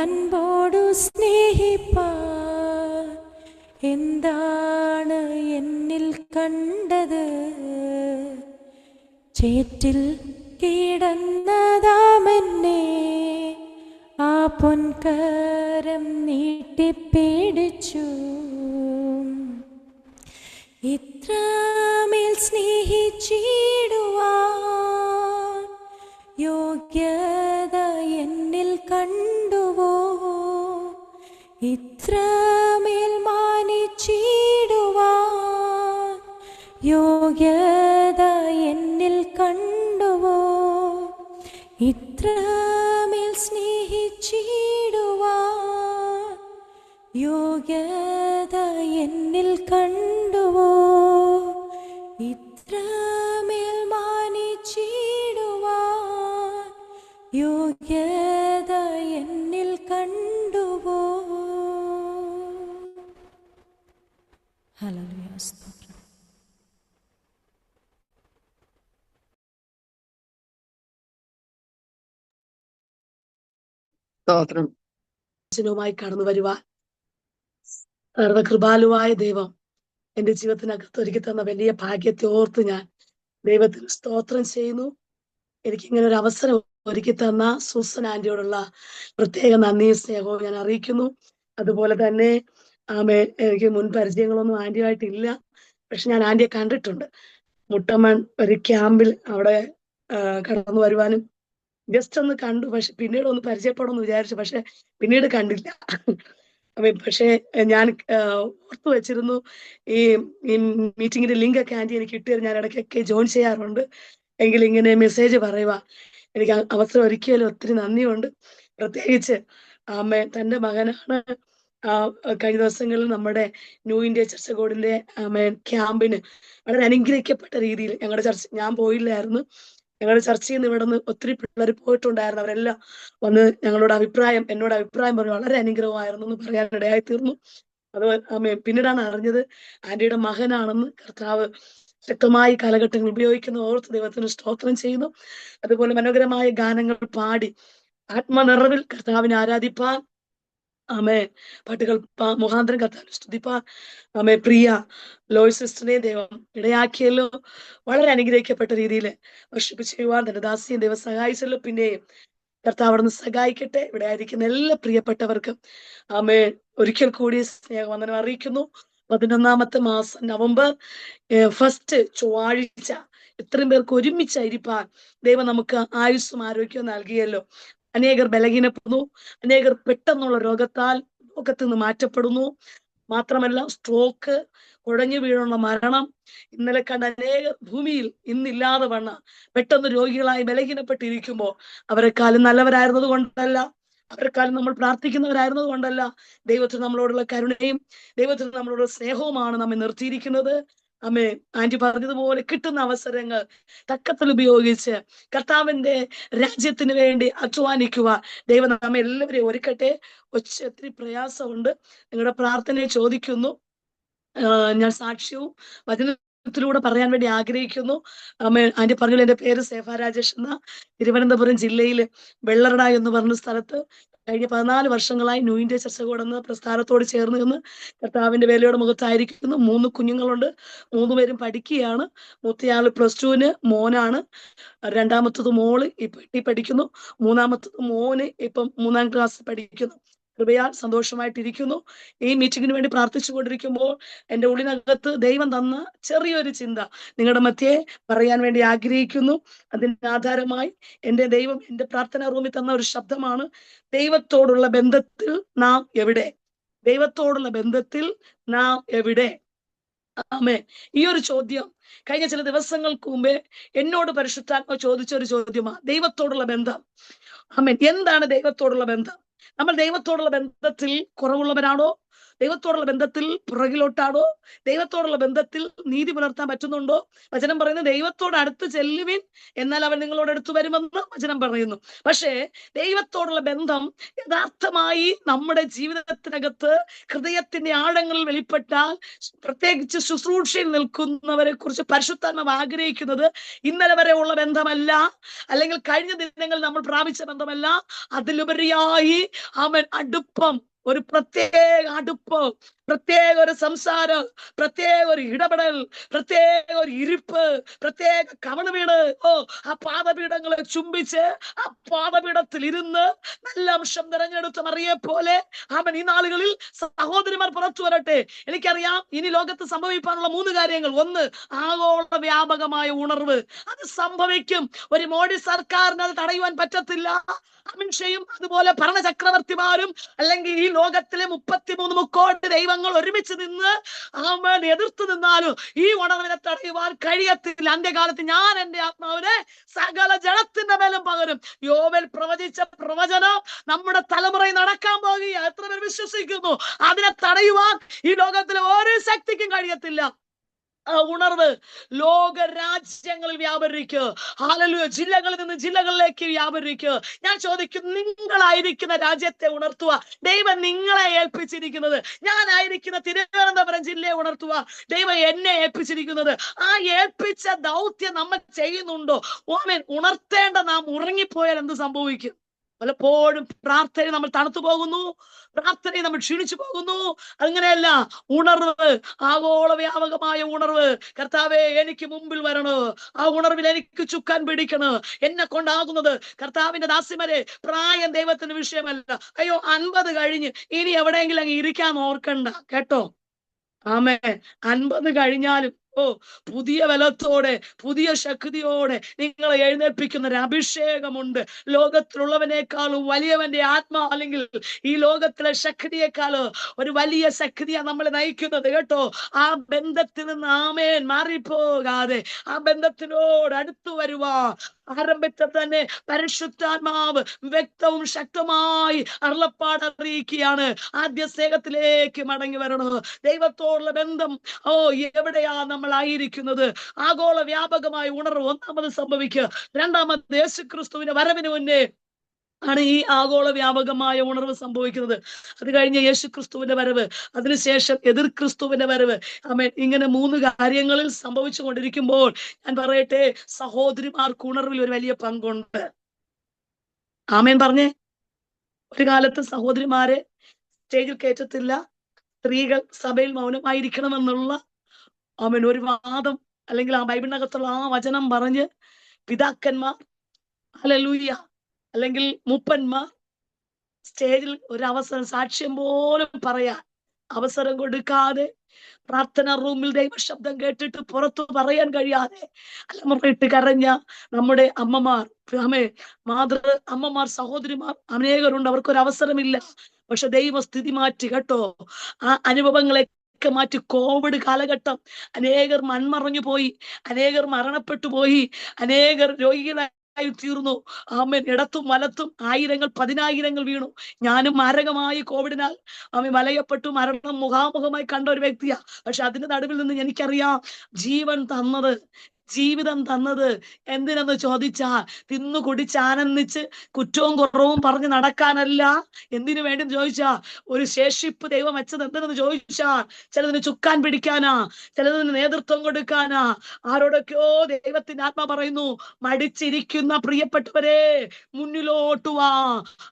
അൻപോടു സ്നേഹിപ്പാൻ എന്താണ് എന്നിൽ കണ്ടത്? ചേറ്റിൽ കിടന്നതാമെന്നെ ആ പൊൻകരം നീട്ടിപ്പിടിച്ചു. ഇത്രമേൽ സ്നേഹിച്ചിടുവാൻ യോഗ്യത എന്നിൽ കണ്ടുവോ? ഇത്രമേൽ മാനിച്ചിടുവാൻ യോഗ്യത എന്നിൽ കണ്ടുവോ? ഇത്രമേൽ സ്നേഹിച്ചിടുവാൻ യോഗ്യത എന്നിൽ കണ്ടുവോ? ഇത്രമേൽ മാനിച്ചിടുവാൻ യോഗ്യത എന്നിൽ കണ്ടുവോ? ഹല്ലേലൂയ. സ്തോത്രം. സ്തോത്രം. വചനവുമായി കടന്നു വരുവാൻ സർവകൃപാലുവായ ദൈവം എന്റെ ജീവിതത്തിനകത്ത് ഒരുക്കി തന്ന വലിയ ഭാഗ്യത്തെ ഓർത്ത് ഞാൻ ദൈവത്തിന് സ്തോത്രം ചെയ്യുന്നു. എനിക്ക് ഇങ്ങനെ ഒരു അവസരം ഒരുക്കി തന്ന സൂസൻ ആന്റിയോടുള്ള പ്രത്യേക നന്ദിയും സ്നേഹവും ഞാൻ അറിയിക്കുന്നു. അതുപോലെ തന്നെ എനിക്ക് മുൻ പരിചയങ്ങളൊന്നും ആന്റിയുമായിട്ടില്ല, പക്ഷെ ഞാൻ ആന്റിയെ കണ്ടിട്ടുണ്ട്. മുട്ടമ്മൺ ഒരു ക്യാമ്പിൽ അവിടെ കടന്നു വരുവാനും ജസ്റ്റ് ഒന്ന് കണ്ടു, പക്ഷെ പിന്നീട് ഒന്ന് പരിചയപ്പെടുമെന്ന് വിചാരിച്ചു, പക്ഷെ പിന്നീട് കണ്ടില്ല. പക്ഷെ ഞാൻ ഓർത്തു വെച്ചിരുന്നു ഈ മീറ്റിങ്ങിന്റെ ലിങ്ക് ഒക്കെ ആന്റി എനിക്ക് കിട്ടിയത് ഞാൻ ഇടയ്ക്കൊക്കെ ജോയിൻ ചെയ്യാറുണ്ട്. എങ്കിൽ ഇങ്ങനെ മെസ്സേജ് പറയുക എനിക്ക് അവസരം ഒരുക്കിയാലും ഒത്തിരി നന്ദിയുണ്ട്. പ്രത്യേകിച്ച് തന്റെ മകനാണ് കഴിഞ്ഞ ദിവസങ്ങളിൽ നമ്മുടെ ന്യൂ ഇന്ത്യ ചർച്ച കോഡിന്റെ ക്യാമ്പിന് വളരെ അനുഗ്രഹിക്കപ്പെട്ട രീതിയിൽ ഞങ്ങളുടെ ചർച്ച, ഞാൻ പോയില്ലായിരുന്നു, ഞങ്ങളുടെ ചർച്ചയിൽ നിന്ന് ഇവിടെ നിന്ന് ഒത്തിരി പിള്ളേർ പോയിട്ടുണ്ടായിരുന്നു. അവരെല്ലാം വന്ന് എന്നോട് അഭിപ്രായം പറഞ്ഞു വളരെ അനുഗ്രഹമായിരുന്നു എന്ന് പറയാനിടയായി തീർന്നു. അത് പിന്നീടാണ് അറിഞ്ഞത് ആന്റിയുടെ മകനാണെന്ന്. കർത്താവ് ശക്തമായി കാലഘട്ടങ്ങൾ ഉപയോഗിക്കുന്ന ഓർത്ത് ദൈവത്തിന് സ്തോത്രം ചെയ്യുന്നു. അതുപോലെ മനോഹരമായ ഗാനങ്ങൾ പാടി ആത്മനിറവിൽ കർത്താവിനെ ആരാധിപ്പാൻ പാട്ടുകൾ മുഖാന്തരം കർത്താവിനെ സ്തുതിപ്പാൻ പ്രിയ ലോയ് സിസ്റ്ററിനെ ദൈവം ഇടയാക്കിയല്ലോ. വളരെ അനുഗ്രഹിക്കപ്പെട്ട രീതിയിൽ വർഷിപ്പ് ചെയ്യുവാൻ തന്റെ ദാസിയും ദൈവം സഹായിച്ചല്ലോ. പിന്നെയും കർത്താവ് അവിടെ നിന്ന് സഹായിക്കട്ടെ. ഇവിടെ ആയിരിക്കുന്ന എല്ലാ പ്രിയപ്പെട്ടവർക്കും ഒരിക്കൽ കൂടി സ്നേഹവന്ദനം അറിയിക്കുന്നു. 11ാമത്തെ മാസം നവംബർ 1 ചൊവ്വാഴ്ച ഇത്രയും പേർക്ക് ഒരുമിച്ചായിരിക്കാൻ ദൈവം നമുക്ക് ആയുസ്സും ആരോഗ്യവും നൽകിയല്ലോ. അനേകർ ബലഹീനപ്പെടുന്നു, അനേകർ പെട്ടെന്നുള്ള രോഗത്താൽ ലോകത്ത് നിന്ന് മാറ്റപ്പെടുന്നു. മാത്രമല്ല സ്ട്രോക്ക്, കുഴഞ്ഞു വീഴുന്ന മരണം, ഇന്നലെ കണ്ട അനേകർ ഭൂമിയിൽ ഇന്നില്ലാതെ വണ്ണ പെട്ടെന്ന് രോഗികളായി ബലഹീനപ്പെട്ടിരിക്കുമ്പോൾ അവരെക്കാളും നല്ലവരായിരുന്നത് കൊണ്ടല്ല, അവരെക്കാളും നമ്മൾ പ്രാർത്ഥിക്കുന്നവരായിരുന്നത് കൊണ്ടല്ല, ദൈവത്തിന് നമ്മളോടുള്ള കരുണയും ദൈവത്തിന് നമ്മളോടുള്ള സ്നേഹവുമാണ് നമ്മെ നിർത്തിയിരിക്കുന്നത്. ആന്റി പറഞ്ഞതുപോലെ കിട്ടുന്ന അവസരങ്ങൾ തക്കത്തിൽ ഉപയോഗിച്ച് കർത്താവിന്റെ രാജ്യത്തിന് വേണ്ടി അധ്വാനിക്കുക. ദൈവം നമ്മെ എല്ലാവരെയും ഒരുക്കട്ടെ. ഒത്തിരി പ്രയാസമുണ്ട്, നിങ്ങളുടെ പ്രാർത്ഥനയെ ചോദിക്കുന്നു. ഞാൻ സാക്ഷ്യവും വചനത്തിലൂടെ പറയാൻ വേണ്ടി ആഗ്രഹിക്കുന്നു. ആന്റി പറഞ്ഞു, എന്റെ പേര് സേഫ രാജേഷ് എന്ന, തിരുവനന്തപുരം ജില്ലയിലെ വെള്ളറട എന്ന് പറഞ്ഞ സ്ഥലത്ത് കഴിഞ്ഞ 14 വർഷങ്ങളായി ന്യൂ ഇന്ത്യ ചർച്ചകോട് എന്ന പ്രസ്ഥാനത്തോട് ചേർന്ന് നിന്ന് കർത്താവിന്റെ വേലയുടെ മുഖത്തായിരിക്കുന്നു. 3 കുഞ്ഞുങ്ങളുണ്ട്. 3 പേരും പഠിക്കുകയാണ്. മൂത്തയാള് +2-ന് മോനാണ്. രണ്ടാമത്തത് മോള് ഇപ്പൊ 8 പഠിക്കുന്നു. മൂന്നാമത്തത് മോന് ഇപ്പം 3-ാം ക്ലാസ് പഠിക്കുന്നു. കൃപയാൽ സന്തോഷമായിട്ടിരിക്കുന്നു. ഈ മീറ്റിങ്ങിന് വേണ്ടി പ്രാർത്ഥിച്ചു കൊണ്ടിരിക്കുമ്പോൾ എൻ്റെ ഉള്ളിനകത്ത് ദൈവം തന്ന ചെറിയൊരു ചിന്ത നിങ്ങളുടെ മധ്യേ പറയാൻ വേണ്ടി ആഗ്രഹിക്കുന്നു. അതിന് ആധാരമായി എൻ്റെ ദൈവം എൻ്റെ പ്രാർത്ഥനാ റൂമിൽ തന്ന ഒരു ശബ്ദമാണ്, ദൈവത്തോടുള്ള ബന്ധത്തിൽ നാം എവിടെ? ദൈവത്തോടുള്ള ബന്ധത്തിൽ നാം എവിടെ? ആമേ. ഈ ഒരു ചോദ്യം കഴിഞ്ഞ ചില ദിവസങ്ങൾക്ക് മുമ്പേ എന്നോട് പരിശുദ്ധാത്മ ചോദിച്ച ഒരു ചോദ്യമാണ്, ദൈവത്തോടുള്ള ബന്ധം. ആമേൻ. എന്താണ് ദൈവത്തോടുള്ള ബന്ധം? നമ്മൾ ദൈവത്തോടുള്ള ബന്ധത്തിൽ കുറവുള്ളവരാണോ? ദൈവത്തോടുള്ള ബന്ധത്തിൽ പുറകിലോട്ടാണോ? ദൈവത്തോടുള്ള ബന്ധത്തിൽ നീതി പുലർത്താൻ പറ്റുന്നുണ്ടോ? വചനം പറയുന്നത് ദൈവത്തോട് അടുത്ത് ചെല്ലുവിൻ, എന്നാൽ അവൻ നിങ്ങളോട് അടുത്ത് വരുമെന്ന് വചനം പറയുന്നു. പക്ഷേ ദൈവത്തോടുള്ള ബന്ധം യഥാർത്ഥമായി നമ്മുടെ ജീവിതത്തിനകത്ത് ഹൃദയത്തിന്റെ ആഴങ്ങളിൽ വെളിപ്പെട്ടാൽ, പ്രത്യേകിച്ച് ശുശ്രൂഷയിൽ നിൽക്കുന്നവരെ കുറിച്ച് പരിശുദ്ധാത്മാവ് ആഗ്രഹിക്കുന്നത് ഇന്നലെ വരെ ഉള്ള ബന്ധമല്ല, അല്ലെങ്കിൽ കഴിഞ്ഞ ദിനങ്ങളിൽ നമ്മൾ പ്രാപിച്ച ബന്ധമല്ല, അതിലുപരിയായി അവൻ അടുപ്പം, ഒരു പ്രത്യേക അടുപ്പ്, പ്രത്യേക ഒരു സംസാരം, പ്രത്യേക ഒരു ഇടപെടൽ, പ്രത്യേക ഒരു ഇരിപ്പ്, പ്രത്യേക കവണ് വീട്, ആ പാദപീഠങ്ങളെ ചുംബിച്ച് ആ പാദപീഠത്തിൽ ഇരുന്ന് നല്ല അംശം തിരഞ്ഞെടുത്ത മറിയെ പോലെ അവൻ ഈ നാളുകളിൽ സഹോദരിമാർ പുറത്തു വരട്ടെ. എനിക്കറിയാം ഇനി ലോകത്ത് സംഭവിക്കാനുള്ള 3 കാര്യങ്ങൾ. 1, ആഗോള വ്യാപകമായ ഉണർവ്. അത് സംഭവിക്കും. ഒരു മോഡി സർക്കാരിന് അത് തടയുവാൻ പറ്റത്തില്ല. അമിത്ഷയും അതുപോലെ ഭരണചക്രവർത്തിമാരും അല്ലെങ്കിൽ ഈ ലോകത്തിലെ 33 മുക്കോടി ദൈവങ്ങൾ ഒരുമിച്ച് നിന്ന് അവൻ എതിർത്ത് നിന്നാലും ഈ ഉണർവിനെ തടയുവാൻ കഴിയത്തില്ല. അന്ത്യകാലത്ത് ഞാൻ എൻ്റെ ആത്മാവിനെ സകല ജനത്തിന്റെ മേലും പകരും. യോവേൽ പ്രവചിച്ച പ്രവചനം നമ്മുടെ തലമുറയിൽ നടക്കാൻ പോകുക. എത്ര പേർ വിശ്വസിക്കുന്നു? അതിനെ തടയുവാൻ ഈ ലോകത്തിലെ ഒരു ശക്തിക്കും കഴിയത്തില്ല. ഉണർവ് ലോക രാജ്യങ്ങളിൽ വ്യാപരിക്കുക. ഹല്ലേലൂയ. ജില്ലകളിൽ നിന്ന് ജില്ലകളിലേക്ക് വ്യാപരിക്കുക. ഞാൻ ചോദിക്കും, നിങ്ങളായിരിക്കുന്ന രാജ്യത്തെ ഉണർത്തുക ദൈവം നിങ്ങളെ ഏൽപ്പിച്ചിരിക്കുന്നത്. ഞാനായിരിക്കുന്ന തിരുവനന്തപുരം ജില്ലയെ ഉണർത്തുക ദൈവം എന്നെ ഏൽപ്പിച്ചിരിക്കുന്നത്. ആ ഏൽപ്പിച്ച ദൗത്യം നമ്മൾ ചെയ്യുന്നുണ്ടോ? ഉണർത്തേണ്ട നാം ഉറങ്ങിപ്പോയാൽ എന്ത് സംഭവിക്കും? പലപ്പോഴും പ്രാർത്ഥനയിൽ നമ്മൾ തണുത്തു പോകുന്നു, പ്രാർത്ഥനയിൽ നമ്മൾ ക്ഷീണിച്ചു പോകുന്നു. അങ്ങനെയല്ല, ഉണർവ്, ആഗോള വ്യാപകമായ ഉണർവ്. കർത്താവേ, എനിക്ക് മുമ്പിൽ വരണോ, ആ ഉണർവിൽ എനിക്ക് ചുക്കാൻ പിടിക്കണോ. എന്നെ കൊണ്ടാകുന്നത് കർത്താവിന്റെ ദാസിമാരെ, പ്രായം ദൈവത്തിന് വിഷയമല്ല. അയ്യോ 50 കഴിഞ്ഞ് ഇനി എവിടെയെങ്കിലും അങ്ങ് ഇരിക്കാൻ ഓർക്കണ്ട കേട്ടോ. ആമേ. 50 കഴിഞ്ഞാലും പുതിയ ബലത്തോടെ പുതിയ ശക്തിയോടെ നിങ്ങളെ എഴുന്നേൽപ്പിക്കുന്ന ഒരു അഭിഷേകമുണ്ട്. ലോകത്തിലുള്ളവനേക്കാളും വലിയവന്റെ ആത്മാ, അല്ലെങ്കിൽ ഈ ലോകത്തിലെ ശക്തിയേക്കാളും ഒരു വലിയ ശക്തിയാണ് നമ്മളെ നയിക്കുന്നത് കേട്ടോ. ആ ബന്ധത്തിൽ നിന്ന് ആമേൻ മാറിപ്പോകാതെ ആ ബന്ധത്തിനോട് അടുത്തു വരുവാ. ആരംഭത്തിൽ തന്നെ പരിശുദ്ധാത്മാവ് വ്യക്തവും ശക്തമായി അരുളപ്പാട് അറിയിക്കുകയാണ്, ആദ്യ സ്നേഹത്തിലേക്ക് മടങ്ങി വരണം. ദൈവത്തോടുള്ള ബന്ധം എവിടെയാ നമ്മൾ ആയിരിക്കുന്നത്? ആഗോള വ്യാപകമായ ഉണർവ് ഒന്നാമത് സംഭവിക്കുക. രണ്ടാമത് യേശുക്രിസ്തുവിന്റെ വരവിന് മുന്നേ ആണ് ഈ ആഗോള വ്യാപകമായ ഉണർവ് സംഭവിക്കുന്നത്. അത് കഴിഞ്ഞ് യേശുക്രിസ്തുവിന്റെ വരവ്, അതിനുശേഷം എതിർ ക്രിസ്തുവിന്റെ വരവ്. ആമേൻ. ഇങ്ങനെ 3 കാര്യങ്ങളിൽ സംഭവിച്ചു കൊണ്ടിരിക്കുമ്പോൾ ഞാൻ പറയട്ടെ, സഹോദരിമാർക്ക് ഉണർവിൽ ഒരു വലിയ പങ്കുണ്ട്. ആമേൻ പറഞ്ഞേ. ഒരു കാലത്ത് സഹോദരിമാരെ സ്റ്റേജിൽ കയറ്റത്തില്ല, സ്ത്രീകൾ സഭയിൽ മൗനമായിരിക്കണമെന്നുള്ള ആമേൻ ഒരു വാദം, അല്ലെങ്കിൽ ആ ബൈബിളിനകത്തുള്ള ആ വചനം പറഞ്ഞ് പിതാക്കന്മാർ, ഹല്ലേലൂയ, അല്ലെങ്കിൽ മൂപ്പന്മാർ സ്റ്റേജിൽ ഒരു അവസരം, സാക്ഷ്യം പോലും പറയാൻ അവസരം കൊടുക്കാതെ, പ്രാർത്ഥന റൂമിൽ ദൈവശബ്ദം കേട്ടിട്ട് പുറത്തു പറയാൻ കഴിയാതെ അലമുറയിട്ട് കരഞ്ഞ നമ്മുടെ അമ്മമാർ, മാതൃ അമ്മമാർ, സഹോദരിമാർ അനേകരുണ്ട്. അവർക്കൊരു അവസരമില്ല. പക്ഷെ ദൈവ സ്ഥിതി മാറ്റി കേട്ടോ. ആ അനുഭവങ്ങളെ മാറ്റി. കോവിഡ് കാലഘട്ടം അനേകർ മൺമറഞ്ഞു പോയി, അനേകർ മരണപ്പെട്ടു പോയി, അനേകർ രോഗികളായി തീർന്നു. ആമേൻ. ഇടത്തും വലത്തും ആയിരങ്ങൾ 10,000 വീണു. ഞാനും മാരകമായി കോവിഡിനാൽ വലയപ്പെട്ടു മരണം മുഖാമുഖമായി കണ്ട ഒരു വ്യക്തിയാ. പക്ഷെ അതിന്റെ നടുവിൽ നിന്ന് എനിക്കറിയാം, ജീവൻ തന്നത്, ജീവിതം തന്നത് എന്തിനെന്ന് ചോദിച്ചാൽ തിന്നു കുടിച്ച് ആനന്ദിച്ച് കുറ്റവും കുറവും പറഞ്ഞ് നടക്കാനല്ല. എന്തിനു വേണ്ടി ചോദിച്ചാ ഒരു ശേഷിപ്പ് ദൈവം വെച്ചത് എന്തിനെന്ന് ചോദിച്ചാൽ ചിലതിന് ചുക്കാൻ പിടിക്കാനാ, ചിലതിന് നേതൃത്വം കൊടുക്കാനാ. ആരോടൊക്കെയോ ദൈവത്തിന്റെ ആത്മ പറയുന്നു, മടിച്ചിരിക്കുന്ന പ്രിയപ്പെട്ടവരെ മുന്നിലോട്ട് വാ.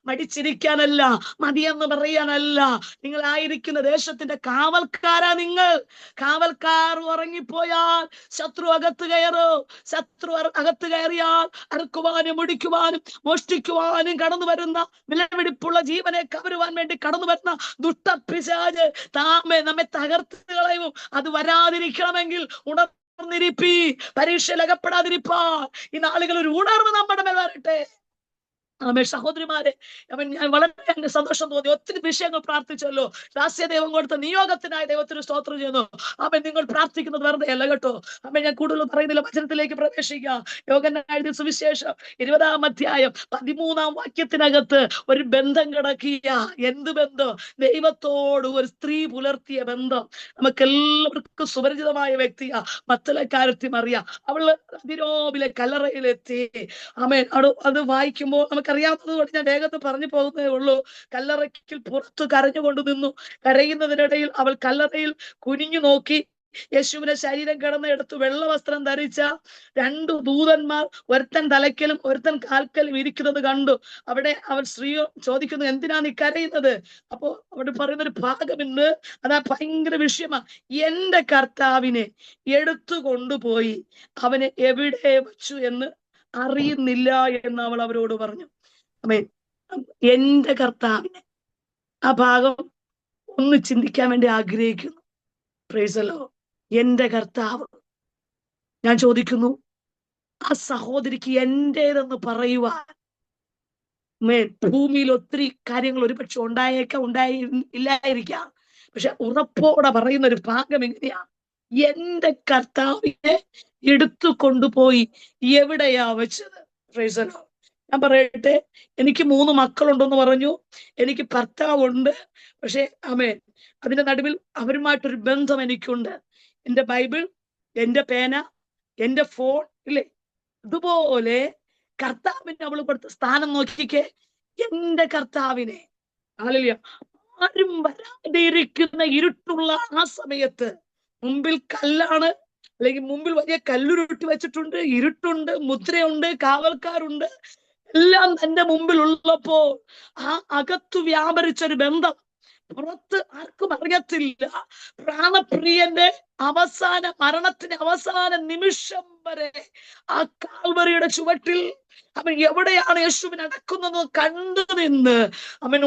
മടിച്ചിരിക്കാനല്ല, മതിയെന്ന് പറയാനല്ല. നിങ്ങളായിരിക്കുന്ന ദേശത്തിന്റെ കാവൽക്കാരാ നിങ്ങൾ. കാവൽക്കാർ ഉറങ്ങിപ്പോയാൽ ശത്രു അകത്ത് കയറും. ശത്രു അകത്ത് കയറിയാൽ അറുക്കുവാനും മുടിക്കുവാനും മോഷ്ടിക്കുവാനും കടന്നു വരുന്ന വിലപിടിപ്പുള്ള ജീവനെ കവരുവാൻ വേണ്ടി കടന്നു വരുന്ന ദുഷ്ടപിശാച് നമ്മെ തകർത്ത് കളയും. അത് വരാതിരിക്കണമെങ്കിൽ ഉണർന്നിരിപ്പി, പരീക്ഷയിൽ അകപ്പെടാതിരിപ്പാൻ ഈ നാളുകൾ ഒരു ഉണർവ് നമ്മുടെ മേൽ വരട്ടെ. സഹോദരിമാരെ, ഞാൻ വളരെ സന്തോഷം തോന്നി. ഒത്തിരി വിഷയങ്ങൾ പ്രാർത്ഥിച്ചല്ലോ. രാഷ്ട്രീയ ദൈവം കൊടുത്ത നിയോഗത്തിനായി ദൈവത്തിന് സ്തോത്രം ചെയ്യുന്നു. നിങ്ങൾ പ്രാർത്ഥിക്കുന്നത് വെറുതെ അല്ല കേട്ടോ. ഞാൻ കൂടുതൽ പറയുന്നില്ല, വചനത്തിലേക്ക് പ്രവേശിക്കാം. യോഹന്നാന്റെ സുവിശേഷം 20-ാം അധ്യായം 13-ാം വാക്യത്തിനകത്ത് ഒരു ബന്ധം കിടക്കിയ. എന്ത് ബന്ധം? ദൈവത്തോട് ഒരു സ്ത്രീ പുലർത്തിയ ബന്ധം. നമുക്കെല്ലാവർക്കും സുപരിചിതമായ വ്യക്തിയാ, മത്തലക്കാരത്തി മറിയ. അവള് അതിരോബിലെ കല്ലറയിലെത്തി. അത് വായിക്കുമ്പോൾ നമുക്കറിയാവുന്നത് കൊണ്ട് ഞാൻ വേഗത്തിൽ പറഞ്ഞു പോകുന്നതേ ഉള്ളൂ. കല്ലറയ്ക്ക് പുറത്ത് കരഞ്ഞുകൊണ്ട് നിന്നു. കരയുന്നതിനിടയിൽ അവൾ കല്ലറയിൽ കുനിഞ്ഞു നോക്കി. യേശുവിന്റെ ശരീരം കിടന്നെടുത്ത് വെള്ള വസ്ത്രം ധരിച്ച 2 ദൂതന്മാർ, ഒരുത്തൻ തലയ്ക്കലും ഒരുത്തൻ കാൽക്കലും ഇരിക്കുന്നത് കണ്ടു. അവിടെ അവൾ സ്ത്രീയോ ചോദിക്കുന്നു, എന്തിനാ നീ കരയുന്നത്? അപ്പോ അവിടെ പറയുന്നൊരു ഭാഗമുണ്ട്, അതാ ഭയങ്കര വിഷയമാ. എന്റെ കർത്താവിനെ എടുത്തു കൊണ്ടുപോയി അവനെ എവിടെ വെച്ചു എന്ന് അറിയുന്നില്ല എന്ന് അവൾ അവരോട് പറഞ്ഞു. എന്റെ കർത്താവിനെ, ആ ഭാഗം ഒന്ന് ചിന്തിക്കാൻ വേണ്ടി ആഗ്രഹിക്കുന്നു. Price the Lord. എന്റെ കർത്താവ്. ഞാൻ ചോദിക്കുന്നു, ആ സഹോദരിക്ക് എന്റേതെന്ന് പറയുവാൻ ഭൂമിയിൽ ഒത്തിരി കാര്യങ്ങൾ ഒരുപക്ഷെ ഇല്ലായിരിക്കാം. പക്ഷെ ഉറപ്പോടെ പറയുന്ന ഒരു ഭാഗം എങ്ങനെയാ? എന്റെ കർത്താവിനെ എടുത്തു കൊണ്ടുപോയി എവിടെയാ വെച്ചത്? Price the Lord. ഞാൻ പറയട്ടെ, എനിക്ക് 3 മക്കളുണ്ടെന്ന് പറഞ്ഞു. എനിക്ക് ഭർത്താവുണ്ട്. പക്ഷെ അതിന്റെ നടുവിൽ അവരുമായിട്ടൊരു ബന്ധം എനിക്കുണ്ട്. എന്റെ ബൈബിൾ, എന്റെ പേന, എന്റെ ഫോൺ, ഇല്ലേ? അതുപോലെ കർത്താവിന് അവൾ കൊടുത്ത സ്ഥാനം നോക്കിക്കേ. എന്റെ കർത്താവിനെ, ഹല്ലേലൂയ, ആരും വരാതിരിക്കുന്ന ഇരുട്ടുള്ള ആ സമയത്ത് മുമ്പിൽ കല്ലാണ്, അല്ലെങ്കിൽ മുമ്പിൽ വലിയ കല്ലുരുട്ടി വെച്ചിട്ടുണ്ട്, ഇരുട്ടുണ്ട്, മുദ്രയുണ്ട്, കാവൽക്കാരുണ്ട്, എല്ലാം തന്റെ മുമ്പിൽ ഉള്ളപ്പോൾ ആ അകത്തു വ്യാപരിച്ചൊരു ബന്ധം പുറത്ത് ആർക്കും അറിയത്തില്ല. പ്രാണപ്രിയന്റെ മരണത്തിന് അവസാന നിമിഷം വരെ ആ കാൽവറിയുടെ ചുവട്ടിൽ അവൻ എവിടെയാണ് യേശുവിനെ അടക്കുന്നത് കണ്ടു നിന്ന്